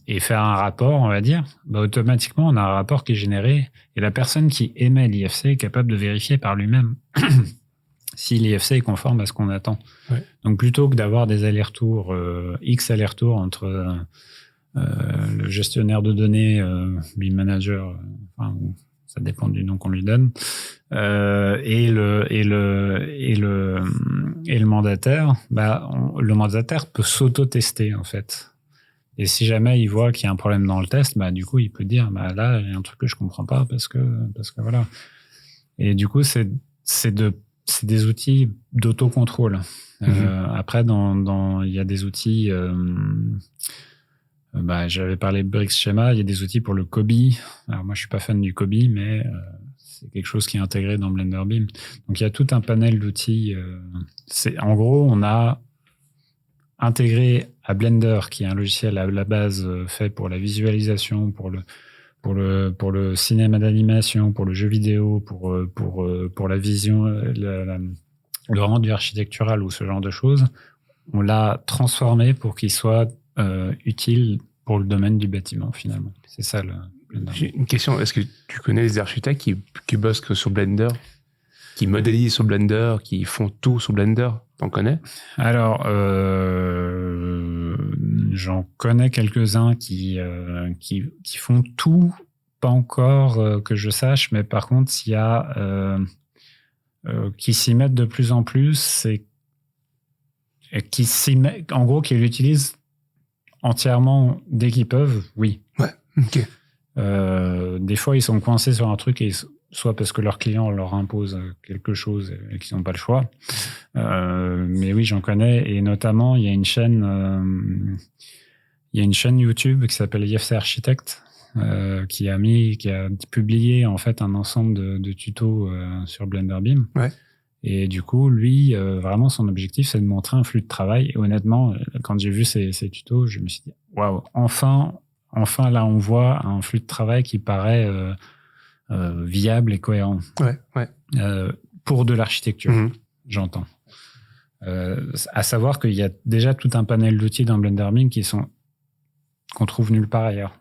et faire un rapport, on va dire, automatiquement, on a un rapport qui est généré et la personne qui émet l'IFC est capable de vérifier par lui-même si l'IFC est conforme à ce qu'on attend. Ouais. Donc, plutôt que d'avoir des allers-retours, X allers-retours entre le gestionnaire de données, Beam Manager, ça dépend du nom qu'on lui donne, et le mandataire, le mandataire peut s'auto-tester, en fait. Et si jamais il voit qu'il y a un problème dans le test, du coup, il peut dire, là, il y a un truc que je comprends pas parce que voilà. Et du coup, c'est des outils d'autocontrôle. Après, il y a des outils, j'avais parlé de Brix Schema, il y a des outils pour le Kobi. Alors moi, je suis pas fan du Kobi, mais c'est quelque chose qui est intégré dans Blender Beam. Donc, il y a tout un panel d'outils. En gros, on a intégré à Blender, qui est un logiciel à la base fait pour la visualisation, pour le cinéma d'animation, pour le jeu vidéo, pour la vision, le rendu architectural ou ce genre de choses. On l'a transformé pour qu'il soit utile pour le domaine du bâtiment, finalement. C'est ça le Blender. J'ai une question. Est-ce que tu connais les architectes qui bossent que sur Blender, qui modélisent sur Blender, qui font tout sur Blender? T'en connais? Alors, j'en connais quelques-uns qui font tout, pas encore que je sache, mais par contre, il y a qui s'y mettent de plus en plus et qui en gros, qui l'utilisent entièrement dès qu'ils peuvent, oui. Ouais, ok. Des fois, ils sont coincés sur un truc, soit parce que leur client leur impose quelque chose et qu'ils n'ont pas le choix. Mais oui, j'en connais. Et notamment, il y a une chaîne YouTube qui s'appelle IFC Architect, qui a publié en fait un ensemble de tutos sur Blender Beam. Ouais. Et du coup, lui, vraiment, son objectif, c'est de montrer un flux de travail. Et honnêtement, quand j'ai vu ces tutos, je me suis dit, waouh, enfin, là, on voit un flux de travail qui paraît viable et cohérent. Ouais. Pour de l'architecture, j'entends. À savoir qu'il y a déjà tout un panel d'outils dans Blender Beam qu'on trouve nulle part ailleurs.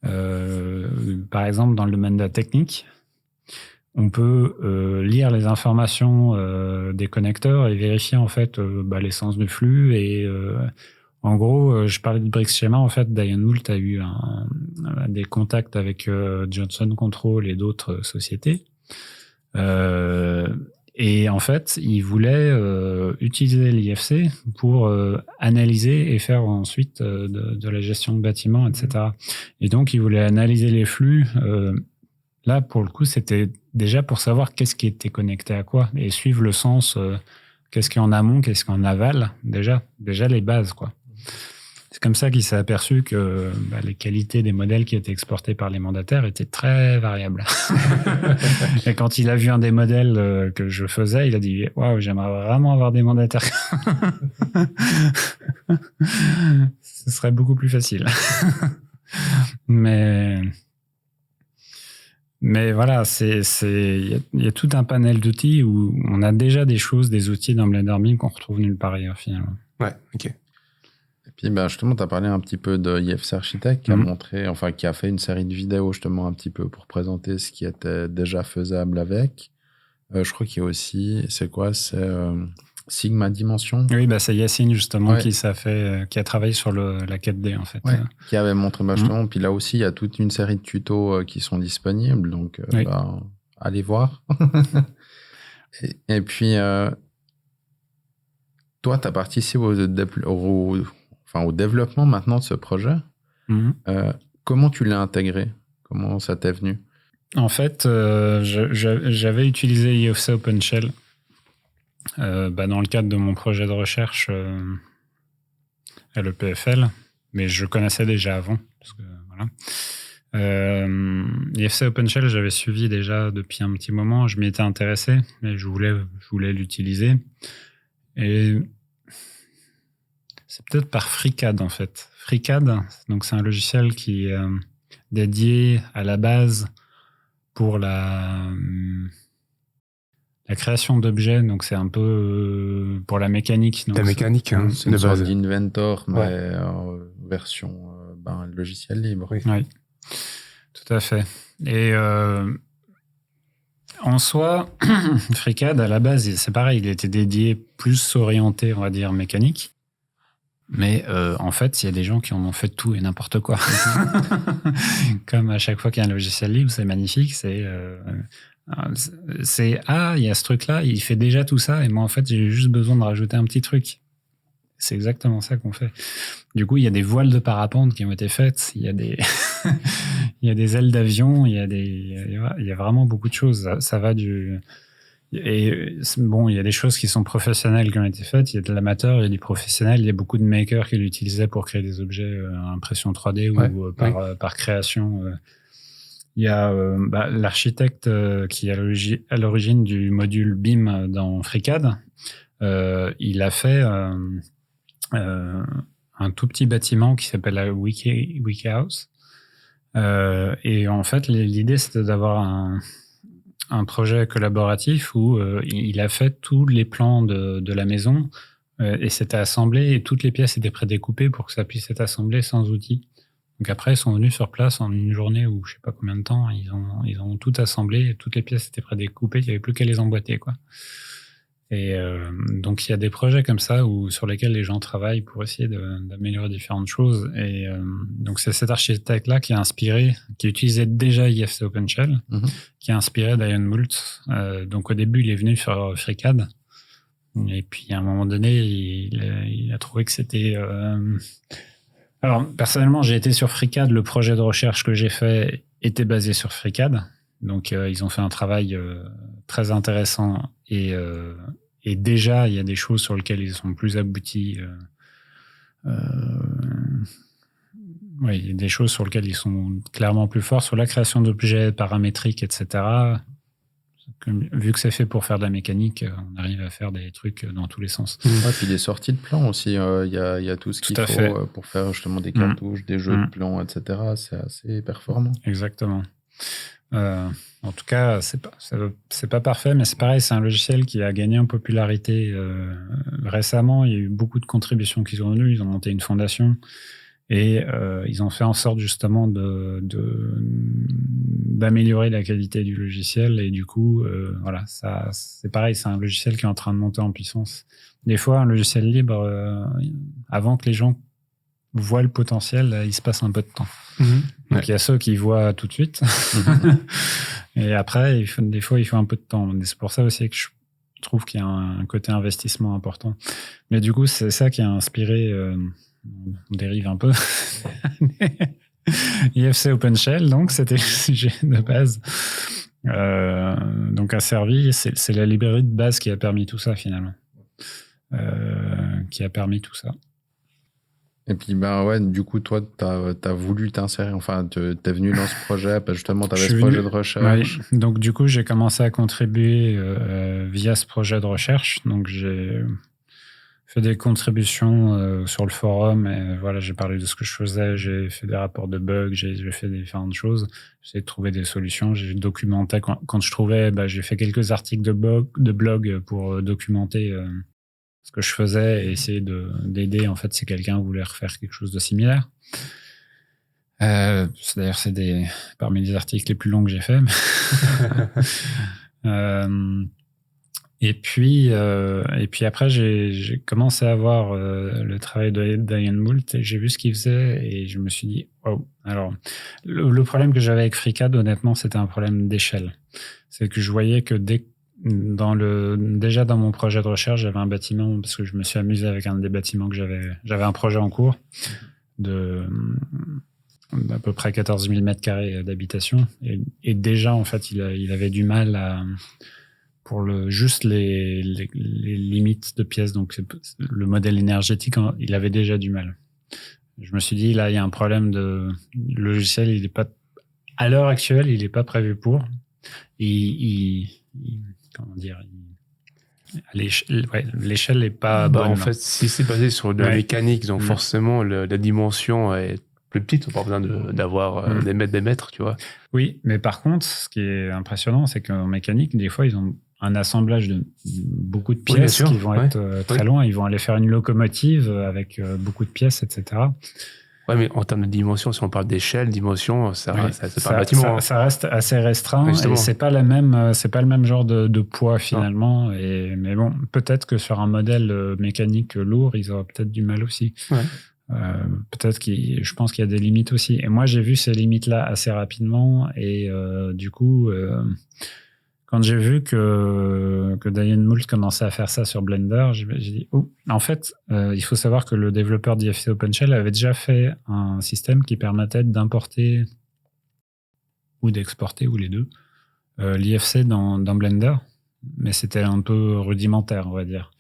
Par exemple, dans le domaine de la technique, on peut lire les informations des connecteurs et vérifier en fait l'essence du flux. Et en gros, je parlais de Brix Schema. En fait, Diane Moult a eu des contacts avec Johnson Control et d'autres sociétés. Et en fait, ils voulaient utiliser l'IFC pour analyser et faire ensuite de la gestion de bâtiments, etc. Et donc, ils voulaient analyser les flux. Là, pour le coup, c'était déjà pour savoir qu'est-ce qui était connecté à quoi et suivre le sens, qu'est-ce qui est en amont, qu'est-ce qui est en aval, déjà les bases, quoi. C'est comme ça qu'il s'est aperçu que les qualités des modèles qui étaient exportés par les mandataires étaient très variables. Et quand il a vu un des modèles que je faisais, il a dit « Waouh, j'aimerais vraiment avoir des mandataires. » Ce serait beaucoup plus facile. Mais voilà, il y a tout un panel d'outils où on a déjà des outils dans Blender Beam qu'on retrouve nulle part ailleurs, finalement. Ouais, ok. Et puis, justement, tu as parlé un petit peu de IFC Architect qui a montré, enfin, qui a fait une série de vidéos, justement, un petit peu pour présenter ce qui était déjà faisable avec. Je crois qu'il y a aussi, c'est Sigma Dimension. Oui, c'est Yacine, justement, qui a travaillé sur la 4D, en fait. Ouais, qui avait montré, justement. Puis là aussi, il y a toute une série de tutos qui sont disponibles. Donc, allez voir. et puis, toi, tu as participé au développement maintenant de ce projet. Comment tu l'as intégré? Comment ça t'est venu? En fait, j'avais utilisé IFC OpenShell dans le cadre de mon projet de recherche à l'EPFL, mais je connaissais déjà avant. Parce que, voilà. IFC OpenShell, j'avais suivi déjà depuis un petit moment. Je m'y étais intéressé, mais je voulais l'utiliser. Et c'est peut-être par FreeCAD, en fait. FreeCAD, donc c'est un logiciel qui est dédié à la base pour la création d'objets. Donc c'est un peu pour la mécanique. La mécanique, hein, c'est une sorte d'Inventor, mais version logiciel libre. Oui, tout à fait. Et en soi, FreeCAD, à la base, c'est pareil, il était dédié plus orienté, on va dire, mécanique. Mais en fait, il y a des gens qui en ont fait tout et n'importe quoi. Comme à chaque fois qu'il y a un logiciel libre, c'est magnifique. Il y a ce truc-là, il fait déjà tout ça, et moi, en fait, j'ai juste besoin de rajouter un petit truc. C'est exactement ça qu'on fait. Du coup, il y a des voiles de parapente qui ont été faites, il y a des, il y a des ailes d'avion, il y a vraiment beaucoup de choses. Ça va du... Et bon, il y a des choses qui sont professionnelles qui ont été faites, il y a de l'amateur, il y a du professionnel, il y a beaucoup de makers qui l'utilisaient pour créer des objets à impression 3D ou par création. Il y a l'architecte qui est à l'origine du module BIM dans FreeCAD. Il a fait un tout petit bâtiment qui s'appelle la Wiki House. Et en fait, l'idée, c'était d'avoir un projet collaboratif où il a fait tous les plans de la maison et c'était assemblé et toutes les pièces étaient prédécoupées pour que ça puisse être assemblé sans outils. Donc après, ils sont venus sur place en une journée ou je sais pas combien de temps, ils ont tout assemblé, et toutes les pièces étaient prédécoupées, il n'y avait plus qu'à les emboîter, quoi. Et donc, il y a des projets comme ça sur lesquels les gens travaillent pour essayer d'améliorer différentes choses. Et donc, c'est cet architecte-là qui utilisait déjà IFC OpenShell, qui a inspiré Diane Moult. Donc, au début, il est venu sur FreeCAD. Et puis, à un moment donné, il a trouvé que c'était... Alors, personnellement, j'ai été sur FreeCAD. Le projet de recherche que j'ai fait était basé sur FreeCAD. Donc, ils ont fait un travail très intéressant et déjà, il y a des choses sur lesquelles ils sont plus aboutis. Oui, il y a des choses sur lesquelles ils sont clairement plus forts. Sur la création d'objets paramétriques, etc., vu que c'est fait pour faire de la mécanique, on arrive à faire des trucs dans tous les sens. Ouais, puis des sorties de plans aussi. Il y a tout ce qu'il faut pour faire justement des cartouches, des jeux de plans, etc. C'est assez performant. Exactement. En tout cas, c'est pas parfait, mais c'est pareil, c'est un logiciel qui a gagné en popularité récemment. Il y a eu beaucoup de contributions qu'ils ont eues. Ils ont monté une fondation et ils ont fait en sorte justement d'améliorer la qualité du logiciel. Et du coup, voilà, ça, c'est pareil, c'est un logiciel qui est en train de monter en puissance. Des fois, un logiciel libre, avant que les gens voient le potentiel, il se passe un peu de temps. Donc, il y a ceux qui voient tout de suite. Et après, des fois, il faut un peu de temps. C'est pour ça aussi que je trouve qu'il y a un côté investissement important. Mais du coup, c'est ça qui a inspiré... on dérive un peu. IFC OpenShell, donc, c'était le sujet de base. Donc, a servi... C'est la librairie de base qui a permis tout ça, finalement. Qui a permis tout ça. Et puis, ouais, du coup, toi, t'as voulu t'insérer, enfin, t'es venu dans ce projet, justement, t'avais ce projet de recherche. Oui. Donc, du coup, j'ai commencé à contribuer via ce projet de recherche. Donc, j'ai fait des contributions sur le forum et voilà, j'ai parlé de ce que je faisais, j'ai fait des rapports de bugs, j'ai fait différentes choses. J'ai essayé de trouver des solutions, j'ai documenté quand je trouvais, j'ai fait quelques articles de blog pour documenter ce que je faisais et essayer d'aider en fait si quelqu'un voulait refaire quelque chose de similaire. D'ailleurs, c'est parmi les articles les plus longs que j'ai fait. Et puis après, j'ai commencé à voir le travail de Diane Moult et j'ai vu ce qu'il faisait et je me suis dit, wow. Alors, le problème que j'avais avec FreeCAD, honnêtement, c'était un problème d'échelle. C'est que je voyais que déjà dans mon projet de recherche, j'avais un bâtiment, parce que je me suis amusé avec un des bâtiments que j'avais un projet en cours d'à peu près 14 000 mètres carrés d'habitation. Et déjà, en fait, il avait du mal pour juste les limites de pièces, donc le modèle énergétique, il avait déjà du mal. Je me suis dit, là, il y a un problème le logiciel, il est pas, à l'heure actuelle, il n'est pas prévu pour. Comment dire, l'échelle n'est pas bonne. En fait, si c'est basé sur de la mécanique, donc forcément, la dimension est plus petite, on n'a pas besoin d'avoir des mètres, tu vois. Oui, mais par contre, ce qui est impressionnant, c'est qu'en mécanique, des fois, ils ont un assemblage de beaucoup de pièces qui vont être très loin. Ils vont aller faire une locomotive avec beaucoup de pièces, etc. Ouais, mais en termes de dimension, si on parle d'échelle, dimension, c'est pas un bâtiment. Ça reste assez restreint et c'est pas le même genre de poids finalement. Mais bon, peut-être que sur un modèle mécanique lourd, ils auraient peut-être du mal aussi. Ouais. Peut-être je pense qu'il y a des limites aussi. Et moi, j'ai vu ces limites-là assez rapidement et du coup, quand j'ai vu que Diane Moult commençait à faire ça sur Blender, j'ai dit, en fait, il faut savoir que le développeur d'IFC OpenShell avait déjà fait un système qui permettait d'importer ou d'exporter, ou les deux, l'IFC dans Blender, mais c'était un peu rudimentaire, on va dire.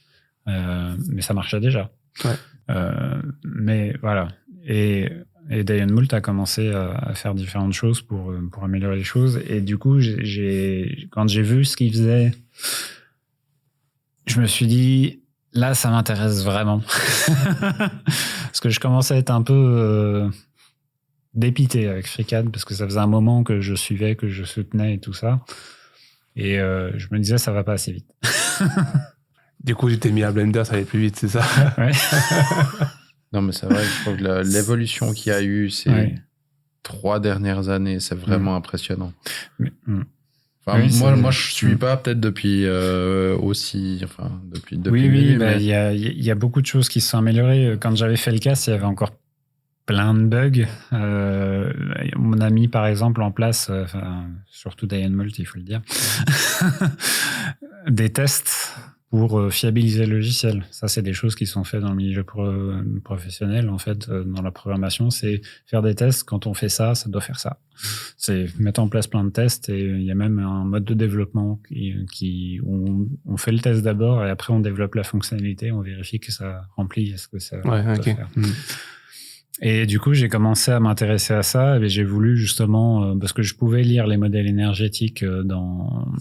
Mais ça marchait déjà. Ouais. Mais voilà. Et Diane Moult a commencé à faire différentes choses pour améliorer les choses. Et du coup, quand j'ai vu ce qu'il faisait, je me suis dit, là, ça m'intéresse vraiment. Parce que je commençais à être un peu dépité avec FreeCAD, parce que ça faisait un moment que je suivais, que je soutenais et tout ça. Et je me disais, ça va pas assez vite. Du coup, tu t'es mis à Blender, ça allait plus vite, c'est ça? Ouais. Non, mais c'est vrai, je trouve que l'évolution qu'il y a eu ces 3 dernières années, c'est vraiment impressionnant. Enfin, Oui, moi, je suis pas peut-être depuis aussi, enfin, depuis Oui, le début, bah, mais- il y a beaucoup de choses qui se sont améliorées. Quand j'avais fait le cas, il y avait encore plein de bugs. On a mis, par exemple, en place, surtout Diane Mult, il faut le dire, des tests pour fiabiliser le logiciel. Ça, c'est des choses qui sont faites dans le milieu professionnel, en fait, dans la programmation. C'est faire des tests. Quand on fait ça, ça doit faire ça. C'est mettre en place plein de tests et il y a même un mode de développement où on fait le test d'abord et après on développe la fonctionnalité, on vérifie que ça remplit ce que ça doit faire. Et du coup, j'ai commencé à m'intéresser à ça et j'ai voulu justement, parce que je pouvais lire les modèles énergétiques dans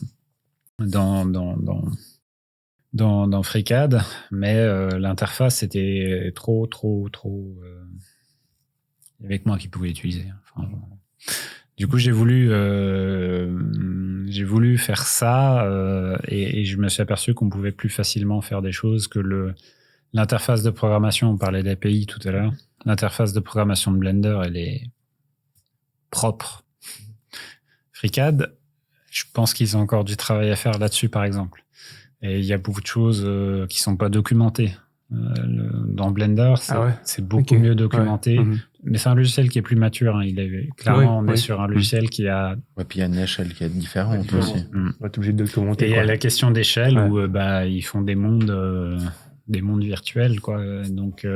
FreeCAD, mais l'interface était trop. Il y avait que moi qui pouvais l'utiliser. Enfin, du coup, j'ai voulu faire ça et je me suis aperçu qu'on pouvait plus facilement faire des choses que l'interface de programmation. On parlait d'API tout à l'heure. L'interface de programmation de Blender, elle est propre. FreeCAD, je pense qu'ils ont encore du travail à faire là-dessus, par exemple. Et il y a beaucoup de choses qui sont pas documentées. Dans Blender, c'est beaucoup mieux documenté. Ouais. Mais c'est un logiciel qui est plus mature. Hein. On est sur un logiciel qui a... Ouais, puis il y a une échelle qui est différente aussi. On va être obligé de documenter. Et il y a la question d'échelle où ils font des mondes virtuels, quoi. Donc,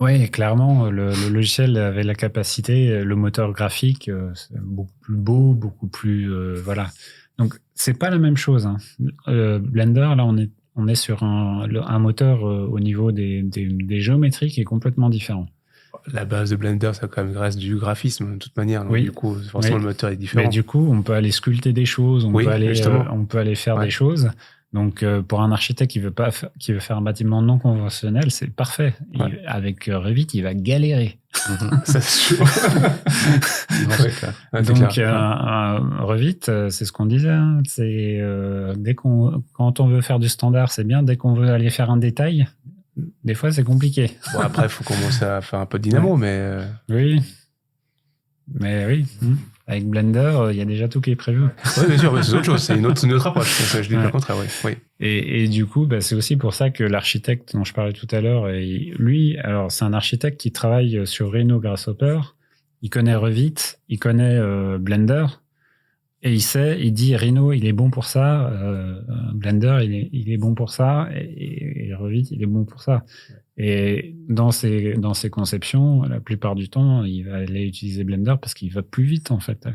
ouais, clairement, le logiciel avait la capacité, le moteur graphique, c'est beaucoup plus beau, beaucoup plus... voilà. Donc, c'est pas la même chose. Hein. Blender, là, on est sur un moteur au niveau des géométries qui est complètement différent. La base de Blender, ça quand même reste du graphisme de toute manière. Donc, du coup, forcément, le moteur est différent. Mais du coup, on peut aller sculpter des choses, on peut aller faire des choses. Donc, pour un architecte qui veut faire un bâtiment non conventionnel, c'est parfait. Avec Revit, il va galérer. Ça, c'est sûr. Donc, Revit, c'est ce qu'on disait. Hein, c'est quand on veut faire du standard, c'est bien. Dès qu'on veut aller faire un détail, des fois, c'est compliqué. Bon, après, il faut commencer à faire un peu de dynamo, mais... Oui. Mais oui. Avec Blender, il y a déjà tout qui est prévu. Oui, bien sûr, mais c'est autre chose. C'est une autre approche. Je dis le contraire, oui. Et du coup, c'est aussi pour ça que l'architecte dont je parlais tout à l'heure, lui, alors c'est un architecte qui travaille sur Rhino Grasshopper. Il connaît Revit, il connaît Blender. Et il dit Rhino, il est bon pour ça. Blender, il est bon pour ça. Et Revit, il est bon pour ça. Et dans ses conceptions, la plupart du temps, il va aller utiliser Blender parce qu'il va plus vite, en fait.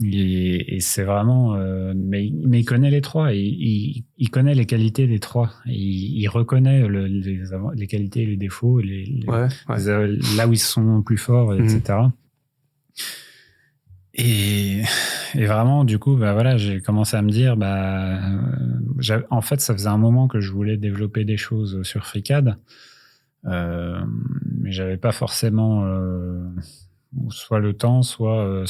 Et c'est vraiment... mais il connaît les trois. Il connaît les qualités des trois. Il reconnaît les qualités et les défauts, là où ils sont plus forts, etc. Et vraiment, du coup, j'ai commencé à me dire, en fait, ça faisait un moment que je voulais développer des choses sur FreeCAD, mais j'avais pas forcément soit le temps, soit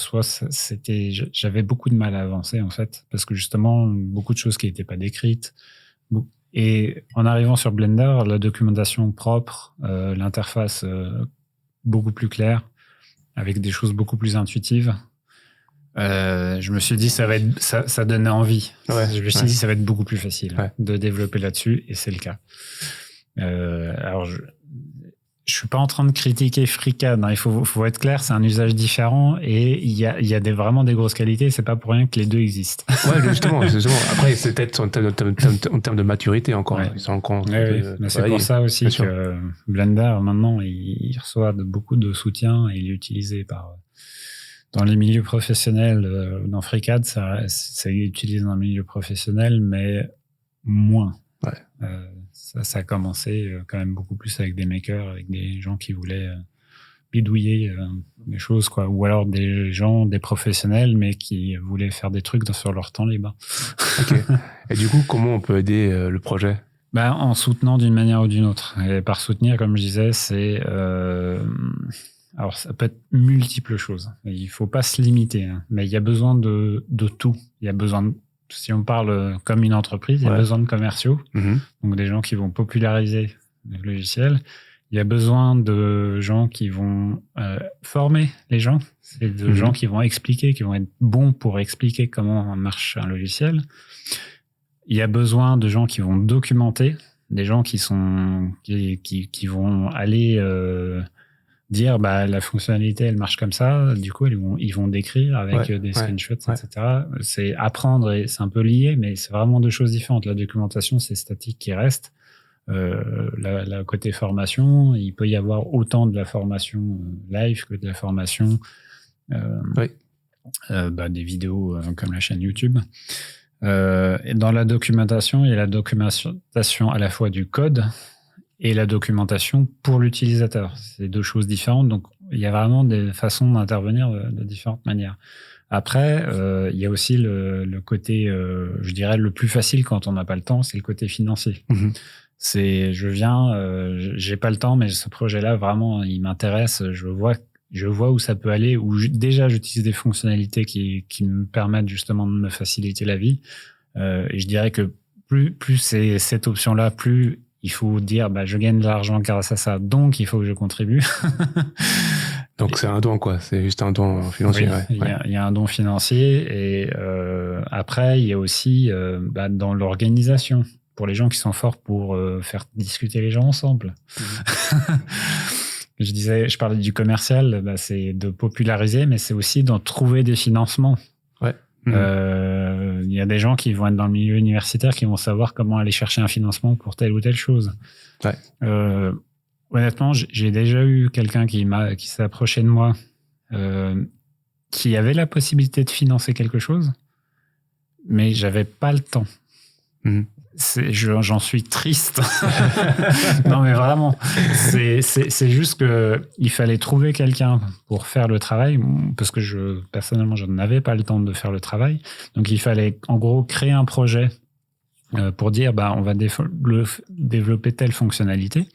j'avais beaucoup de mal à avancer, en fait, parce que justement, beaucoup de choses qui n'étaient pas décrites. Et en arrivant sur Blender, la documentation propre, l'interface beaucoup plus claire, avec des choses beaucoup plus intuitives. Je me suis dit ça donnait envie. Je me suis dit ça va être beaucoup plus facile de développer là-dessus, et c'est le cas. Alors je suis pas en train de critiquer FreeCAD. Hein. Il faut être clair, c'est un usage différent et il y a vraiment des grosses qualités. C'est pas pour rien que les deux existent. Ouais, justement. Après, c'est peut-être en termes de maturité encore. Ils sont encore. Mais c'est pour ça aussi que Blender maintenant il reçoit beaucoup de soutien et il est utilisé dans les milieux professionnels. Dans FreeCAD, ça est utilisé dans le milieu professionnel, mais moins. Ça a commencé quand même beaucoup plus avec des makers, avec des gens qui voulaient bidouiller des choses, quoi. Ou alors des professionnels, mais qui voulaient faire des trucs sur leur temps libre. Ok. Et du coup, comment on peut aider le projet ? En soutenant d'une manière ou d'une autre. Et par soutenir, comme je disais, c'est... alors, ça peut être multiples choses. Il faut pas se limiter, hein. Mais il y a besoin de tout. Il y a besoin si on parle comme une entreprise, il y a besoin de commerciaux, donc des gens qui vont populariser le logiciel. Il y a besoin de gens qui vont former les gens. C'est de gens qui vont expliquer, qui vont être bons pour expliquer comment marche un logiciel. Il y a besoin de gens qui vont documenter, des gens qui vont aller dire la fonctionnalité elle marche comme ça. Du coup ils vont décrire avec des screenshots, etc. C'est apprendre et c'est un peu lié, mais c'est vraiment deux choses différentes. La documentation c'est statique qui reste. La côté formation, il peut y avoir autant de la formation live que de la formation des vidéos comme la chaîne YouTube. Et dans la documentation, il y a la documentation à la fois du code et la documentation pour l'utilisateur. C'est deux choses différentes, donc il y a vraiment des façons d'intervenir de différentes manières. Après, il y a aussi le côté, je dirais, le plus facile quand on n'a pas le temps, c'est le côté financier. C'est, j'ai pas le temps, mais ce projet-là, vraiment, il m'intéresse. Je vois où ça peut aller, déjà j'utilise des fonctionnalités qui me permettent justement de me faciliter la vie. Et je dirais que plus c'est cette option-là, plus il faut dire, je gagne de l'argent grâce à ça, donc il faut que je contribue. Donc c'est un don, quoi. C'est juste un don financier. Oui, il y a un don financier. Et après, il y a aussi dans l'organisation, pour les gens qui sont forts pour faire discuter les gens ensemble. Je parlais du commercial, c'est de populariser, mais c'est aussi d'en trouver des financements. Il y a des gens qui vont être dans le milieu universitaire qui vont savoir comment aller chercher un financement pour telle ou telle chose. Honnêtement, j'ai déjà eu quelqu'un qui s'est approché de moi, qui avait la possibilité de financer quelque chose, mais j'avais pas le temps. J'en suis triste. Non, mais vraiment, c'est juste que il fallait trouver quelqu'un pour faire le travail, parce que personnellement, je n'avais pas le temps de faire le travail. Donc, il fallait en gros créer un projet pour dire, on va développer telle fonctionnalité.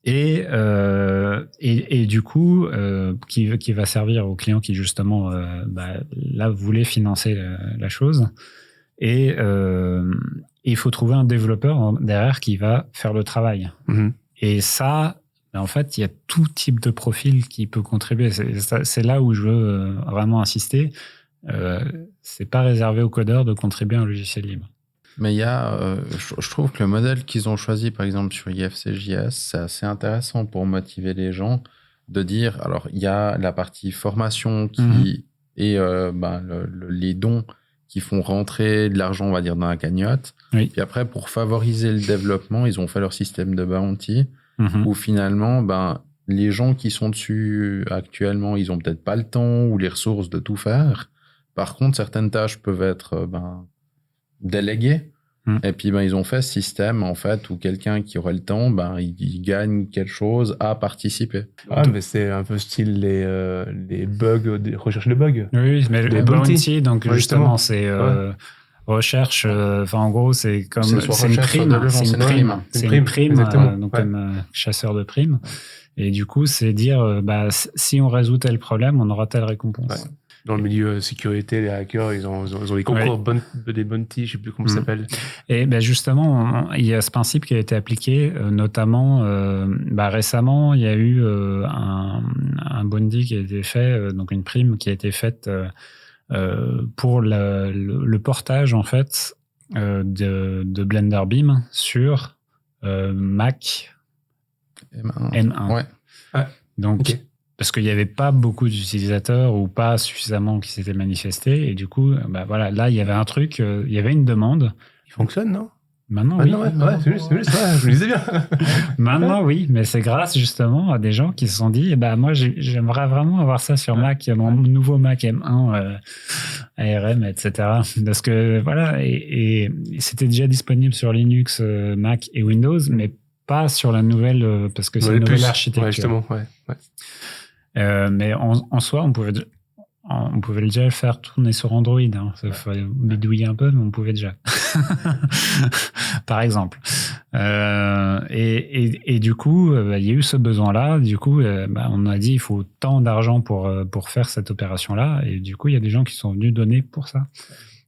Et du coup, qui va servir aux clients qui justement là voulaient financer la chose. Et il faut trouver un développeur derrière qui va faire le travail. Et ça, en fait, il y a tout type de profil qui peut contribuer. C'est là où je veux vraiment insister. C'est pas réservé aux codeurs de contribuer à un logiciel libre. Mais il y a, je trouve que le modèle qu'ils ont choisi, par exemple, sur IFC.js, c'est assez intéressant pour motiver les gens de dire, alors, il y a la partie formation qui est les dons qui font rentrer de l'argent, on va dire, dans la cagnotte. Puis après, pour favoriser le développement, ils ont fait leur système de bounty, où finalement, les gens qui sont dessus actuellement, ils ont peut-être pas le temps ou les ressources de tout faire. Par contre, certaines tâches peuvent être déléguées. Et puis, ils ont fait ce système, en fait, où quelqu'un qui aurait le temps, il gagne quelque chose à participer. Ah, mais c'est un peu style les bugs, des recherches de bugs. Oui, mais le bounty, donc justement, c'est recherche, en gros, c'est comme c'est une prime. C'est une prime, donc comme chasseur de primes. Et du coup, c'est dire, si on résout tel problème, on aura telle récompense. Dans le milieu sécurité, les hackers, ils ont des concours des bounty, je sais plus comment ça s'appelle. Et justement, il y a ce principe qui a été appliqué, notamment récemment, il y a eu un bounty qui a été fait, donc une prime qui a été faite pour le portage en fait de Blender Beam sur Mac M1. Donc parce qu'il n'y avait pas beaucoup d'utilisateurs ou pas suffisamment qui s'étaient manifestés. Et du coup, là, il y avait un truc, il y avait une demande. Il fonctionne, non ? Maintenant, oui. C'est juste, je me disais bien. Maintenant, oui, mais c'est grâce justement à des gens qui se sont dit, moi, j'aimerais vraiment avoir ça sur Mac, mon nouveau Mac M1, ARM, etc. Parce que, et c'était déjà disponible sur Linux, Mac et Windows, mais pas sur la nouvelle, parce que c'est une nouvelle architecture. Ouais, justement, mais en soi, on pouvait déjà le faire tourner sur Android. Il fallait bidouiller un peu, mais on pouvait déjà. Par exemple. Et du coup, il y a eu ce besoin-là. Du coup, on a dit il faut tant d'argent pour faire cette opération-là. Et du coup, il y a des gens qui sont venus donner pour ça.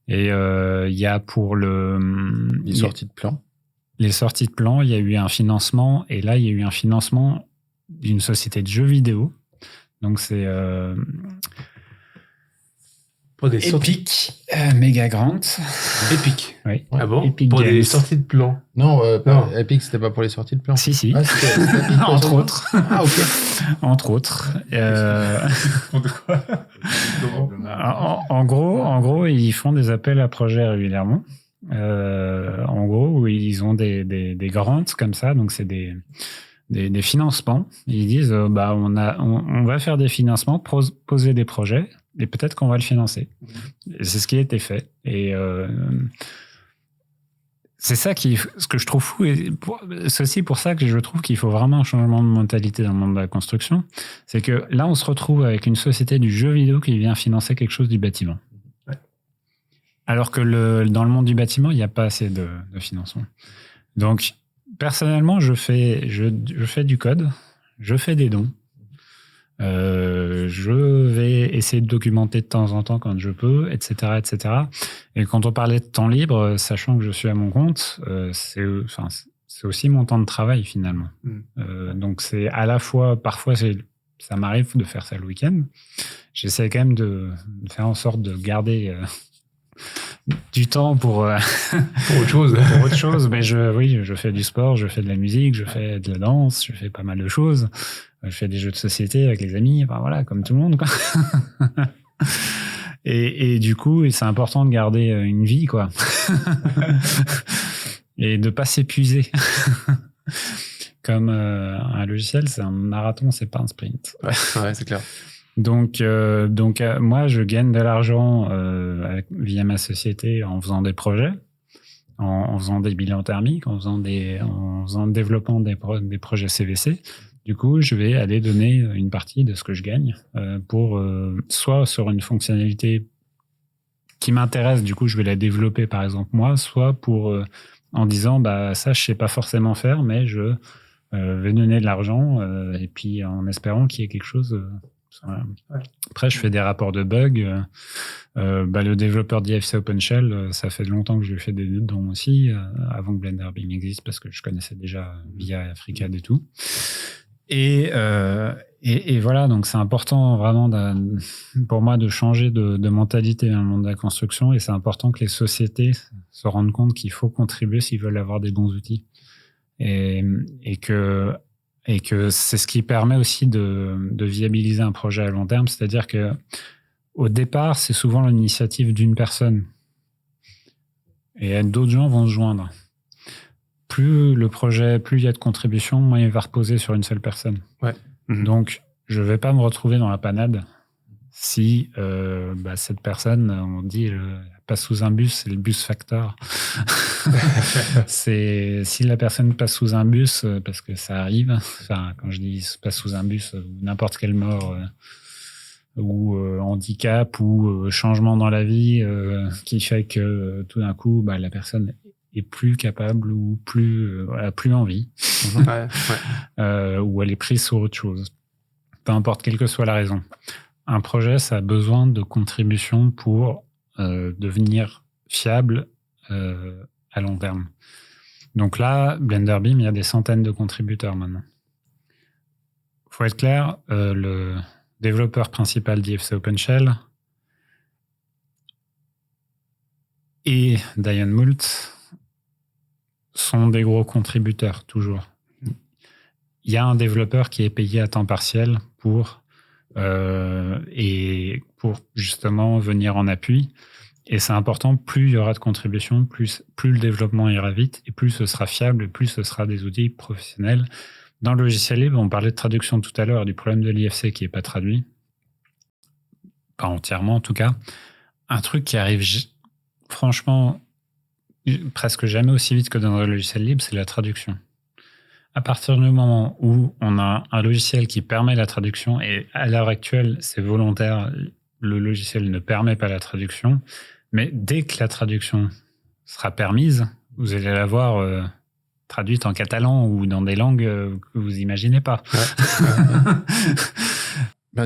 Et il y a pour les sorties de plan. les sorties de plan, il y a eu un financement, et là, il y a eu un financement d'une société de jeux vidéo. Donc, c'est Pour des sorties. Epic Mega Grant. Epic. Oui. Ah bon? Epic Pour Games. des sorties de plan. Non, Non. Epic, c'était pas pour les sorties de plan. Si. Ah, c'était Epic pour Entre ça. autres. Ah, ok. Entre autres. En gros, ils font des appels à projets régulièrement. En gros, ils ont des grants comme ça, donc c'est des financements. Ils disent, on va faire des financements, poser des projets, et peut-être qu'on va le financer. Et c'est ce qui a été fait. Et c'est ça ce que je trouve fou. Et c'est aussi pour ça que je trouve qu'il faut vraiment un changement de mentalité dans le monde de la construction. C'est que là, on se retrouve avec une société du jeu vidéo qui vient financer quelque chose du bâtiment. Ouais. Alors que dans le monde du bâtiment, il n'y a pas assez de financement. Donc, personnellement, je fais du code, je fais des dons. Je vais essayer de documenter de temps en temps quand je peux, etc., etc. Et quand on parlait de temps libre, sachant que je suis à mon compte, c'est aussi mon temps de travail finalement. Donc c'est à la fois, parfois ça m'arrive de faire ça le week-end. J'essaie quand même de faire en sorte de garder du temps pour autre chose. Pour autre chose. Mais je fais du sport, je fais de la musique, je fais de la danse, je fais pas mal de choses. Je fais des jeux de société avec les amis, enfin voilà, comme tout le monde, quoi. Et du coup, c'est important de garder une vie, quoi. Et de pas s'épuiser. Comme un logiciel, c'est un marathon, c'est pas un sprint. Ouais, c'est clair. Donc, moi, je gagne de l'argent via ma société en faisant des projets, en faisant des bilans thermiques, en faisant développant des projets CVC. Du coup, je vais aller donner une partie de ce que je gagne pour soit sur une fonctionnalité qui m'intéresse, du coup, je vais la développer par exemple moi, soit pour en disant ça, je sais pas forcément faire, mais je vais donner de l'argent et puis en espérant qu'il y ait quelque chose. Après, je fais des rapports de bugs. Le développeur d'IFC OpenShell, ça fait longtemps que je lui fais des dons aussi, avant que Blender Beam existe, parce que je connaissais déjà via FreeCAD et tout. Et voilà, donc c'est important vraiment pour moi de changer de mentalité dans le monde de la construction, et c'est important que les sociétés se rendent compte qu'il faut contribuer s'ils veulent avoir des bons outils. Et que c'est ce qui permet aussi de viabiliser un projet à long terme, c'est-à-dire que au départ, c'est souvent l'initiative d'une personne. Et d'autres gens vont se joindre. Plus le projet, plus il y a de contributions, moins il va reposer sur une seule personne. Ouais. Donc, je ne vais pas me retrouver dans la panade si cette personne, on dit, passe sous un bus, c'est le bus factor. Si la personne passe sous un bus, parce que ça arrive, enfin, quand je dis passe sous un bus, n'importe quelle mort, ou handicap, ou changement dans la vie qui fait que tout d'un coup, la personne est plus capable ou a plus envie, ou elle est prise sur autre chose. Peu importe, quelle que soit la raison. Un projet, ça a besoin de contributions pour devenir fiable à long terme. Donc là, Blender Beam, il y a des centaines de contributeurs maintenant. Il faut être clair, le développeur principal d'IFC OpenShell et Diane Moult sont des gros contributeurs, toujours. Il y a un développeur qui est payé à temps partiel pour justement venir en appui. Et c'est important, plus il y aura de contributions, plus le développement ira vite, et plus ce sera fiable, et plus ce sera des outils professionnels. Dans le logiciel libre, on parlait de traduction tout à l'heure, du problème de l'IFC qui n'est pas traduit. Pas entièrement, en tout cas. Un truc qui arrive, franchement, presque jamais aussi vite que dans le logiciel libre, c'est la traduction. À partir du moment où on a un logiciel qui permet la traduction, et à l'heure actuelle, c'est volontaire, le logiciel ne permet pas la traduction, mais dès que la traduction sera permise, vous allez la voir traduite en catalan ou dans des langues que vous n'imaginez pas.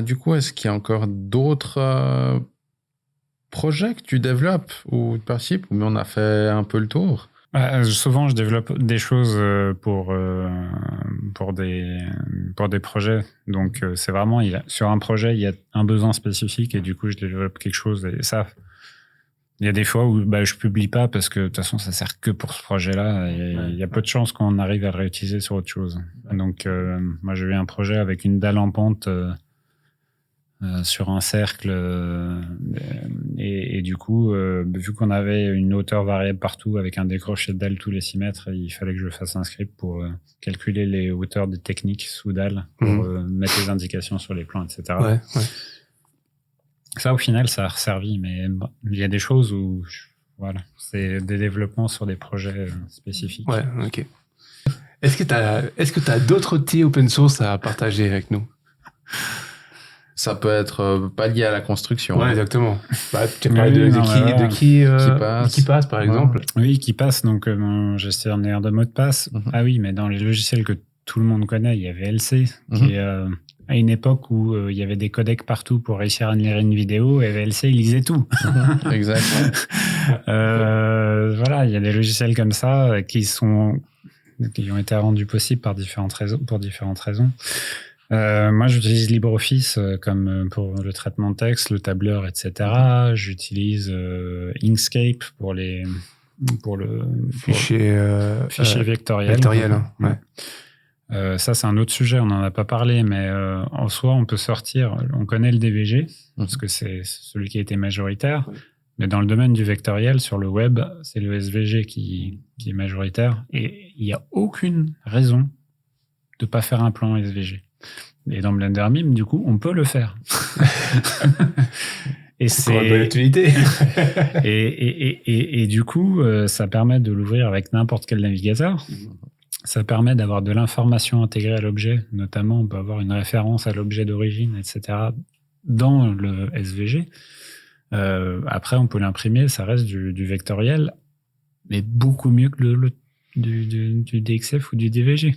Du coup, est-ce qu'il y a encore d'autres projets que tu développes ou tu participes, mais on a fait un peu le tour? Souvent, je développe des choses pour des projets. Donc, c'est vraiment, sur un projet, il y a un besoin spécifique et du coup, je développe quelque chose. Et ça, il y a des fois où je publie pas parce que de toute façon, ça sert que pour ce projet-là. Et il y a peu de chances qu'on arrive à le réutiliser sur autre chose. Donc, moi, j'ai eu un projet avec une dalle en pente sur un cercle et du coup vu qu'on avait une hauteur variable partout avec un décroché de dalle tous les 6 mètres, il fallait que je fasse un script pour calculer les hauteurs des techniques sous dalle pour mettre les indications sur les plans, etc. Ouais. Ça au final ça a servi, mais il y a des choses où voilà, c'est des développements sur des projets spécifiques. Ouais, ok. Est-ce que t'as d'autres outils open source à partager avec nous? Ça peut être pas lié à la construction. Ouais, exactement. Tu as parlé de KeePass, par exemple. Oui, KeePass, donc mon gestionnaire de mots de passe. Ah oui, mais dans les logiciels que tout le monde connaît, il y avait LC, qui est à une époque où il y avait des codecs partout pour réussir à lire une vidéo, et VLC, il lisait tout. Exactement. Voilà, il y a des logiciels comme ça qui ont été rendus possibles pour différentes raisons. Moi, j'utilise LibreOffice comme pour le traitement de texte, le tableur, etc. J'utilise Inkscape pour le fichier vectoriel. Ça, c'est un autre sujet, on n'en a pas parlé, mais en soi, on peut sortir. On connaît le DVG, parce que c'est celui qui a été majoritaire. Mais dans le domaine du vectoriel, sur le web, c'est le SVG qui est majoritaire. Et il n'y a aucune raison de ne pas faire un plan SVG. Et dans Blender Mime, du coup, on peut le faire. Et c'est une bonne utilité. et du coup, ça permet de l'ouvrir avec n'importe quel navigateur. Ça permet d'avoir de l'information intégrée à l'objet. Notamment, on peut avoir une référence à l'objet d'origine, etc. dans le SVG. Après, on peut l'imprimer. Ça reste du vectoriel, mais beaucoup mieux que du DXF ou du DVG.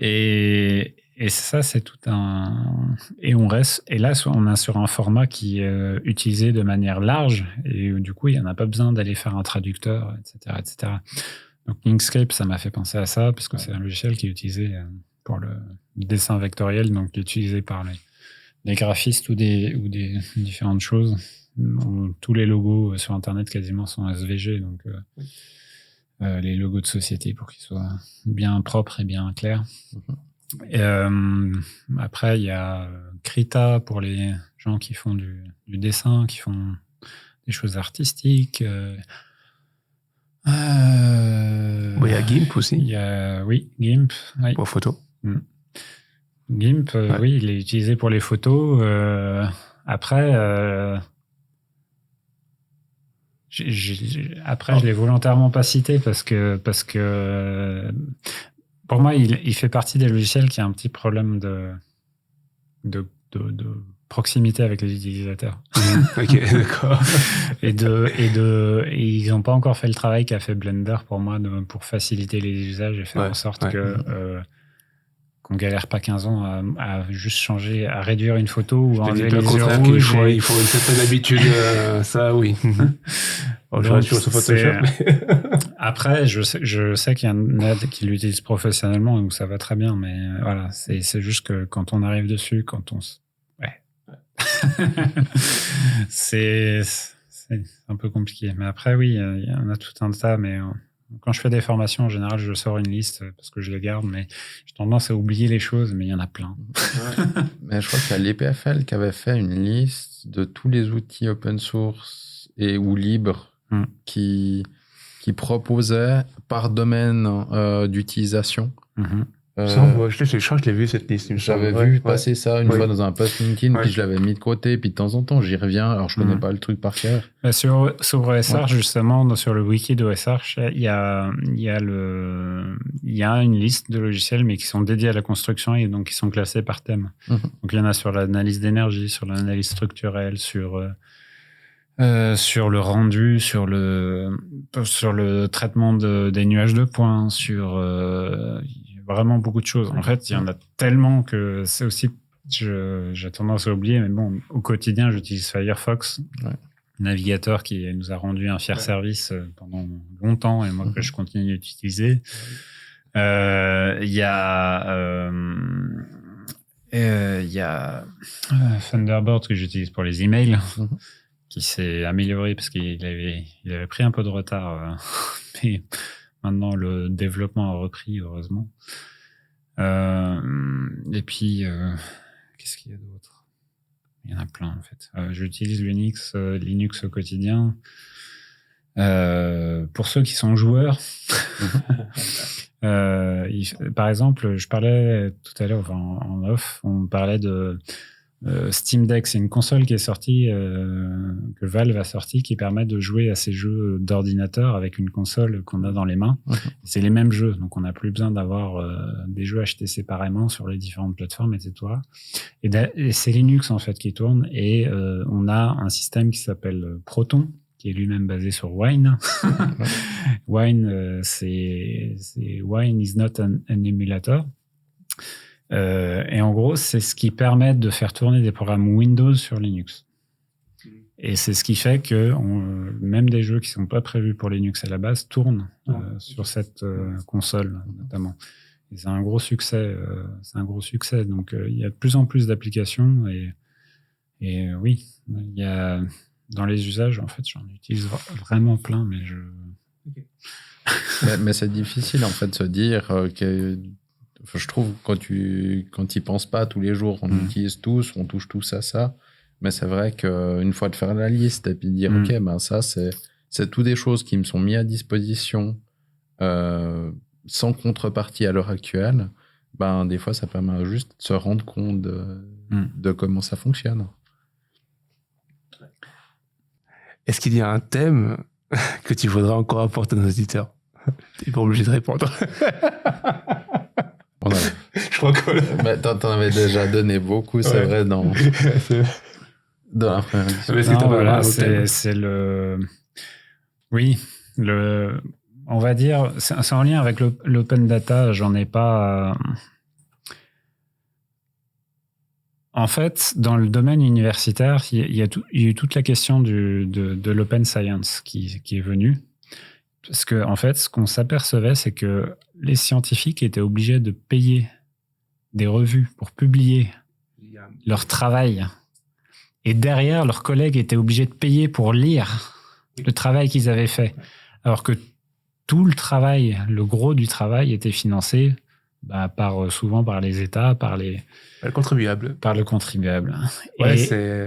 Et ça, c'est tout un... Et on reste... Et là, on est sur un format qui est utilisé de manière large. Et du coup, il n'y en a pas besoin d'aller faire un traducteur, etc., etc. Donc, Inkscape, ça m'a fait penser à ça, parce que c'est un logiciel qui est utilisé pour le dessin vectoriel, donc qui est utilisé par les graphistes ou des différentes choses. Tous les logos sur Internet, quasiment, sont SVG, donc... les logos de société pour qu'ils soient bien propres et bien clairs. Après, il y a Krita pour les gens qui font du dessin, qui font des choses artistiques. Il y a GIMP aussi. Oui, GIMP. Oui. Pour photo. GIMP, oui, il est utilisé pour les photos. Après... je l'ai volontairement pas cité parce que pour moi, il fait partie des logiciels qui a un petit problème de proximité avec les utilisateurs. Ok, d'accord. et ils n'ont pas encore fait le travail qu'a fait Blender pour moi pour faciliter les usages et faire en sorte qu'on galère pas 15 ans à juste changer, à réduire une photo ou enlever les yeux rouges. Il faut une certaine habitude, ça oui. Je suis sur Photoshop. Après, je sais qu'il y en a qui l'utilisent professionnellement où ça va très bien, mais voilà, c'est juste que quand on arrive dessus, c'est un peu compliqué. Mais après, oui, il y en a tout un tas, mais quand je fais des formations, en général, je sors une liste parce que je les garde, mais j'ai tendance à oublier les choses, mais il y en a plein. Mais je crois qu'il y a l'EPFL qui avait fait une liste de tous les outils open source ou libres qui proposaient par domaine d'utilisation. Je l'ai vu cette liste. J'avais vu passer ça une fois dans un post LinkedIn, puis je l'avais mis de côté, puis de temps en temps j'y reviens. Alors je connais pas le truc par cœur. Sur OSR, justement, sur le wiki d'OSR, il y a une liste de logiciels, mais qui sont dédiés à la construction et donc qui sont classés par thème. Donc il y en a sur l'analyse d'énergie, sur l'analyse structurelle, sur le rendu, sur le traitement des nuages de points, sur vraiment beaucoup de choses. En fait, il y en a tellement que c'est aussi... J'ai tendance à oublier, mais bon, au quotidien, j'utilise Firefox. navigateur qui nous a rendu un fier service pendant longtemps et moi que je continue d'utiliser. Il y a Thunderbird que j'utilise pour les emails, qui s'est amélioré parce qu'il avait pris un peu de retard, mais maintenant le développement a repris, heureusement. Et puis, qu'est-ce qu'il y a d'autre? Il y en a plein, en fait. J'utilise Linux au quotidien. Pour ceux qui sont joueurs, par exemple, je parlais tout à l'heure en off, on parlait de Steam Deck. C'est une console qui est sortie, que Valve a sortie, qui permet de jouer à ces jeux d'ordinateur avec une console qu'on a dans les mains. C'est les mêmes jeux, donc on n'a plus besoin d'avoir des jeux achetés séparément sur les différentes plateformes, etc. Et c'est Linux en fait qui tourne, et on a un système qui s'appelle Proton, qui est lui-même basé sur Wine. Wine, c'est Wine is not an emulator. Et en gros, c'est ce qui permet de faire tourner des programmes Windows sur Linux. Et c'est ce qui fait que même des jeux qui ne sont pas prévus pour Linux à la base tournent sur cette console, notamment. Et c'est un gros succès. Donc, il y a de plus en plus d'applications. Et oui, il y a... Dans les usages, en fait, j'en utilise vraiment plein, mais mais c'est difficile, en fait, de se dire que... Enfin, je trouve quand y penses pas tous les jours, on utilise tous, on touche tous à ça. Mais c'est vrai qu'une fois de faire la liste et puis de dire, OK, ben ça, c'est tout des choses qui me sont mises à disposition sans contrepartie à l'heure actuelle. Ben, des fois, ça permet juste de se rendre compte de comment ça fonctionne. Est-ce qu'il y a un thème que tu voudrais encore apporter à nos auditeurs? T'es pas obligé de répondre. Je crois que... T'en avais déjà donné beaucoup, c'est vrai, dans la première édition. Voilà, c'est le... Oui, on va dire, c'est en lien avec l'open data, j'en ai pas... En fait, dans le domaine universitaire, il y a eu toute la question de l'open science qui est venue. Parce que, en fait, ce qu'on s'apercevait, c'est que les scientifiques étaient obligés de payer des revues pour publier leur travail. Et derrière, leurs collègues étaient obligés de payer pour lire le travail qu'ils avaient fait. Alors que tout le travail, le gros du travail était financé souvent par les États, par le contribuable. Ouais,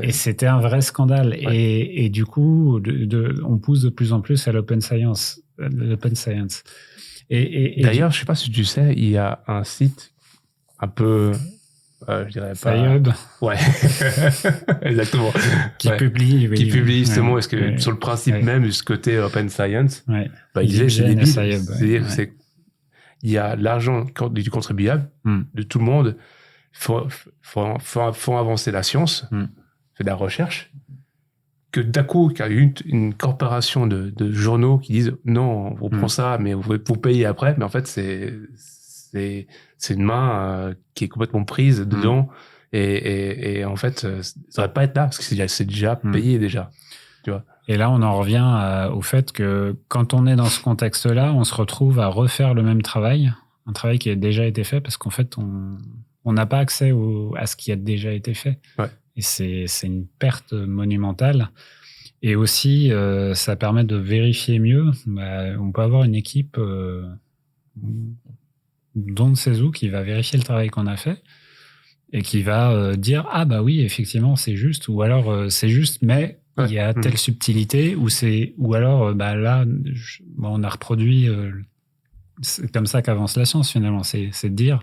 et c'était un vrai scandale. Ouais. Et du coup, on pousse de plus en plus à l'open science. Et d'ailleurs, je ne sais pas si tu sais, il y a un site un peu, je dirais pas... Sci-Hub. Ouais, exactement. Qui publie justement, est-ce que sur le principe même de ce côté open science, il disait c'est il y a l'argent du contribuable, de tout le monde, font avancer la science, fait de la recherche, que d'un coup, qu'il y a eu une corporation de journaux qui disent non, on vous prend ça, mais vous payez après. Mais en fait, c'est une main qui est complètement prise dedans. Et en fait, ça devrait pas être là, parce que c'est déjà payé déjà. Tu vois. Et là, on en revient au fait que quand on est dans ce contexte-là, on se retrouve à refaire le même travail, un travail qui a déjà été fait, parce qu'en fait, on n'a pas accès à ce qui a déjà été fait. Ouais. Et c'est une perte monumentale. Et aussi, ça permet de vérifier mieux. On peut avoir une équipe d'on ne sait où qui va vérifier le travail qu'on a fait et qui va dire « Ah bah oui, effectivement, c'est juste » ou alors « C'est juste, mais... » il y a telle subtilité, ou alors là, on a reproduit, c'est comme ça qu'avance la science finalement, c'est de dire,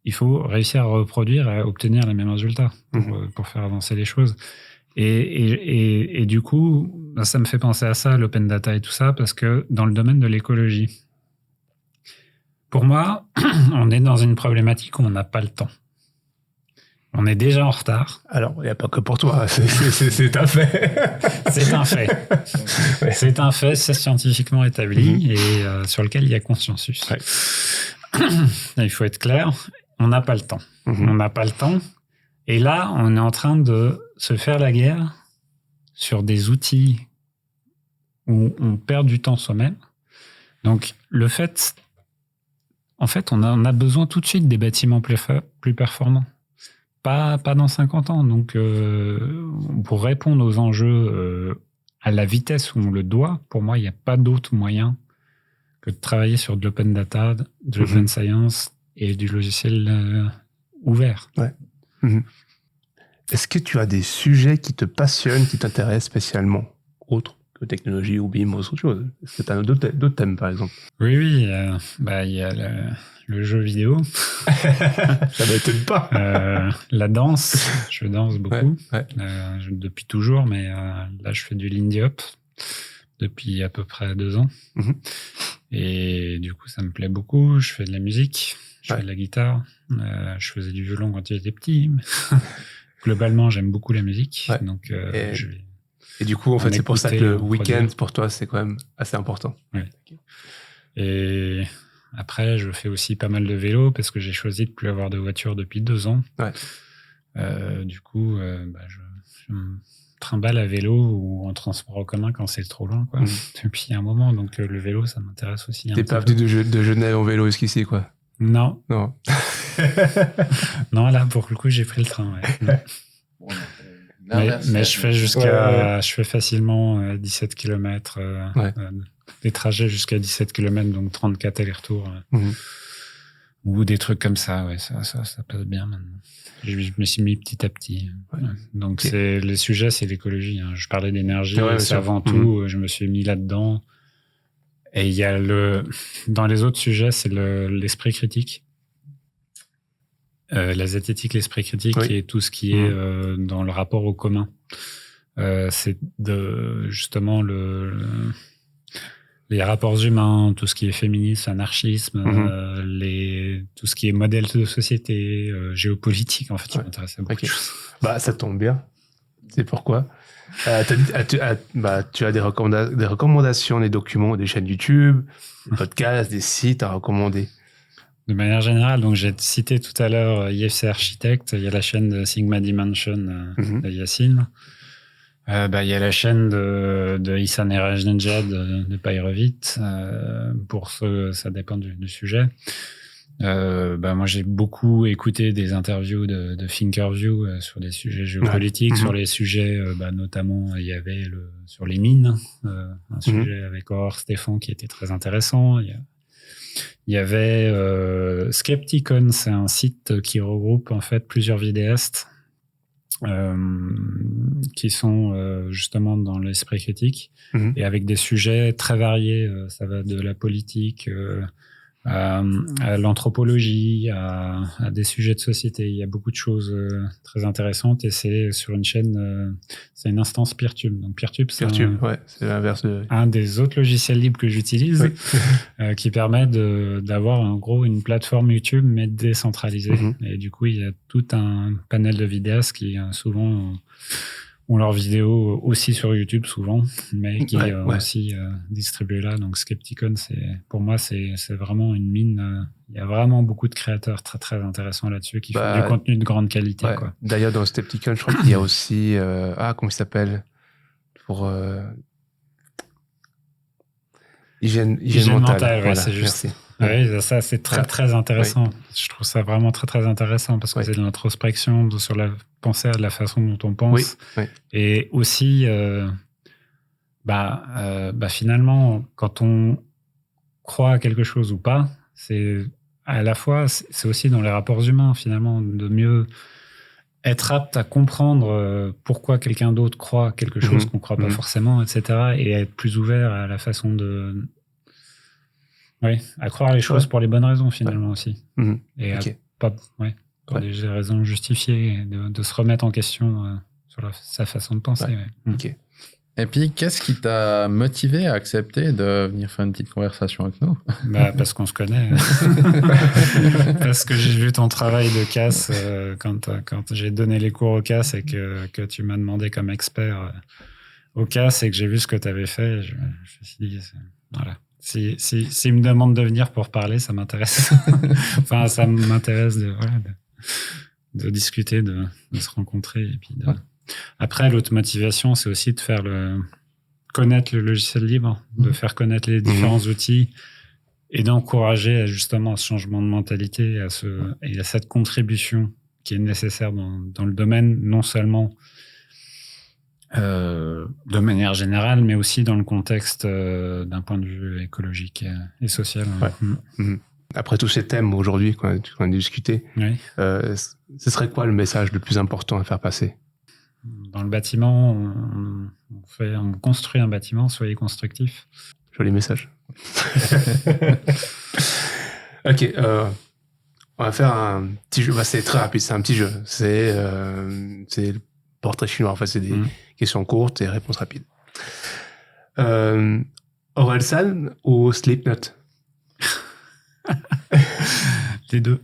il faut réussir à reproduire et à obtenir les mêmes résultats pour faire avancer les choses. Et du coup, ça me fait penser à ça, l'open data et tout ça, parce que dans le domaine de l'écologie, pour moi, on est dans une problématique où on n'a pas le temps. On est déjà en retard. Alors, il n'y a pas que pour toi, c'est un fait. C'est un fait. C'est un fait, c'est scientifiquement établi et sur lequel il y a consensus. Ouais. Il faut être clair, on n'a pas le temps. On n'a pas le temps. Et là, on est en train de se faire la guerre sur des outils où on perd du temps soi-même. Donc, en fait, on a besoin tout de suite des bâtiments plus performants. Pas dans 50 ans. Donc, pour répondre aux enjeux à la vitesse où on le doit, pour moi, il n'y a pas d'autre moyen que de travailler sur de l'open data, de l'open science et du logiciel ouvert. Ouais. Est-ce que tu as des sujets qui te passionnent, qui t'intéressent spécialement, autres que technologie ou BIM ou autre chose? Est-ce que tu as d'autres thèmes, par exemple? Oui, il y a le jeu vidéo. Ça m'étonne pas. La danse, je danse beaucoup. Ouais. Depuis toujours, mais là, je fais du Lindy Hop depuis à peu près 2 ans. Et du coup, ça me plaît beaucoup. Je fais de la musique, je fais de la guitare. Je faisais du violon quand j'étais petit. Globalement, j'aime beaucoup la musique. Ouais. Donc, et du coup, en fait, c'est pour ça que le week-end, produire. pour toi, c'est quand même assez important. Oui. Okay. Et après, je fais aussi pas mal de vélo parce que j'ai choisi de ne plus avoir de voiture depuis 2 ans. Ouais. Du coup, je me trimballe à vélo ou en transport en commun quand c'est trop loin, quoi. Depuis un moment. Donc, le vélo, ça m'intéresse aussi. T'es pas venu de Genève en vélo jusqu'ici, quoi? Non. Non, là, pour le coup, j'ai pris le train. Ouais. Mais je fais je fais facilement 17 km, des trajets jusqu'à 17 km, donc 34 allers-retours. Ou des trucs comme ça, ouais, ça passe bien maintenant. Je me suis mis petit à petit. Ouais. Donc, les sujets, c'est l'écologie. Hein. Je parlais d'énergie, c'est avant tout, je me suis mis là-dedans. Et il y a dans les autres sujets, c'est l'esprit critique. La zététique, l'esprit critique et tout ce qui est dans le rapport au commun. C'est justement les rapports humains, tout ce qui est féminisme, anarchisme, tout ce qui est modèle de société, géopolitique, en fait, ça m'intéresse beaucoup de choses. Bah, ça tombe bien. C'est pourquoi. Tu as des recommandations, des documents, des chaînes YouTube, des podcasts, des sites à recommander? De manière générale, donc j'ai cité tout à l'heure IFC Architect, il y a la chaîne de Sigma Dimension de Yacine. Il y a la chaîne de Ihsan Errejnejad de Pyrevit. Pour ça dépend du sujet. Moi, j'ai beaucoup écouté des interviews de Thinkerview sur des sujets géopolitiques, sur les sujets, notamment, il y avait sur les mines, un sujet avec Aurore Stéphane qui était très intéressant. Il y avait Skepticon, c'est un site qui regroupe en fait plusieurs vidéastes qui sont justement dans l'esprit critique et avec des sujets très variés. Ça va de la politique à l'anthropologie, à des sujets de société. Il y a beaucoup de choses très intéressantes et c'est sur une chaîne, c'est une instance Peertube. Donc Peertube, c'est l'inverse un des autres logiciels libres que j'utilise qui permet d'avoir en gros une plateforme YouTube mais décentralisée. Et du coup, il y a tout un panel de vidéastes qui souvent ont leurs vidéos aussi sur YouTube souvent, mais qui est aussi distribué là. Donc Skepticon, pour moi, c'est vraiment une mine. Il y a vraiment beaucoup de créateurs très très intéressants là-dessus qui font du contenu de grande qualité. Ouais. Quoi. D'ailleurs, dans Skepticon, je crois qu'il y a aussi comment il s'appelle pour hygiène mentale. Voilà, c'est juste. Oui, ça c'est très très intéressant. Je trouve ça vraiment très très intéressant parce que c'est de l'introspection sur la pensée à la façon dont on pense et aussi finalement quand on croit à quelque chose ou pas, c'est à la fois c'est aussi dans les rapports humains finalement de mieux être apte à comprendre pourquoi quelqu'un d'autre croit à quelque chose qu'on croit pas forcément, etc. et être plus ouvert à la façon de à croire les choses pour les bonnes raisons finalement aussi. Et pour des raisons justifiées, de se remettre en question sur sa façon de penser. Et puis, qu'est-ce qui t'a motivé à accepter de venir faire une petite conversation avec nous? Parce qu'on se connaît. Parce que j'ai vu ton travail de CAS quand j'ai donné les cours au CAS et que tu m'as demandé comme expert au CAS et que j'ai vu ce que tu avais fait. Je me suis dit, voilà. S'il me demande de venir pour parler, ça m'intéresse. Enfin, ça m'intéresse de discuter, de se rencontrer et puis Après, l'autre motivation, c'est aussi de faire connaître le logiciel libre, de faire connaître les différents outils et d'encourager justement à ce changement de mentalité et à cette contribution qui est nécessaire dans le domaine, non seulement de manière générale, mais aussi dans le contexte d'un point de vue écologique et social. Ouais. Après tous ces thèmes aujourd'hui qu'on a discuté, ce serait quoi le message le plus important à faire passer? Dans le bâtiment, on construit un bâtiment, soyez constructif. Joli message. Ok, on va faire un petit jeu. C'est très rapide, c'est un petit jeu. C'est le portrait chinois. En fait, c'est des questions courtes et réponses rapides. Orelsan ou Slipknot? Les deux.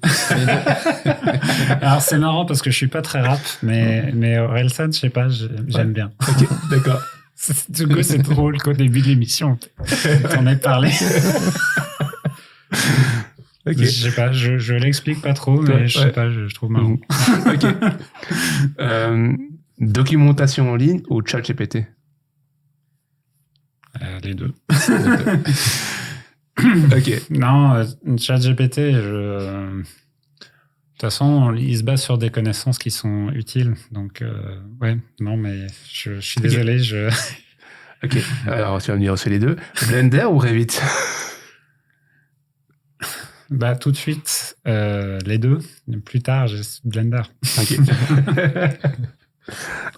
Alors, c'est marrant parce que je suis pas très rap, mais Orelsan, je sais pas, j'aime bien. Ok, d'accord. Du coup, c'est drôle qu'au début de l'émission, t'en aies parlé. Okay. Je sais pas, je l'explique pas trop, mais je sais pas, je trouve marrant. Ok. Documentation en ligne ou ChatGPT? Les deux. Ok. Non, ChatGPT, de toute façon, il se base sur des connaissances qui sont utiles. Donc, ouais, non, mais je suis désolé. Ok, alors tu vas me dire aussi les deux. Blender ou Revit? Bah, tout de suite, les deux. Plus tard, j'ai Blender. Ok.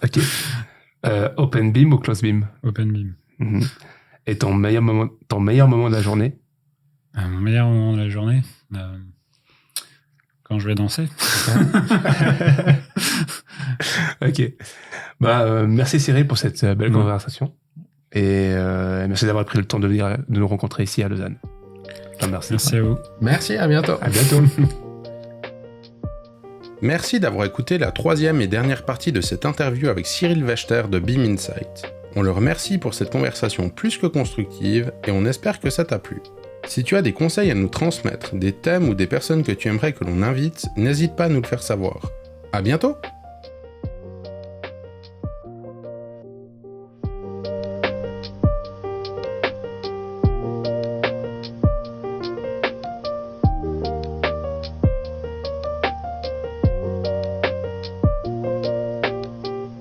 Ok. OpenBeam ou CloseBeam? OpenBeam. Et ton meilleur moment de la journée? Mon meilleur moment de la journée, quand je vais danser. Ok. Bah, merci Cyril pour cette belle conversation. Et merci d'avoir pris le temps de venir de nous rencontrer ici à Lausanne. Merci. Merci à vous. Merci, à bientôt. À bientôt. Merci d'avoir écouté la 3e et dernière partie de cette interview avec Cyril Vechter de Beam Insight. On le remercie pour cette conversation plus que constructive et on espère que ça t'a plu. Si tu as des conseils à nous transmettre, des thèmes ou des personnes que tu aimerais que l'on invite, n'hésite pas à nous le faire savoir. À bientôt!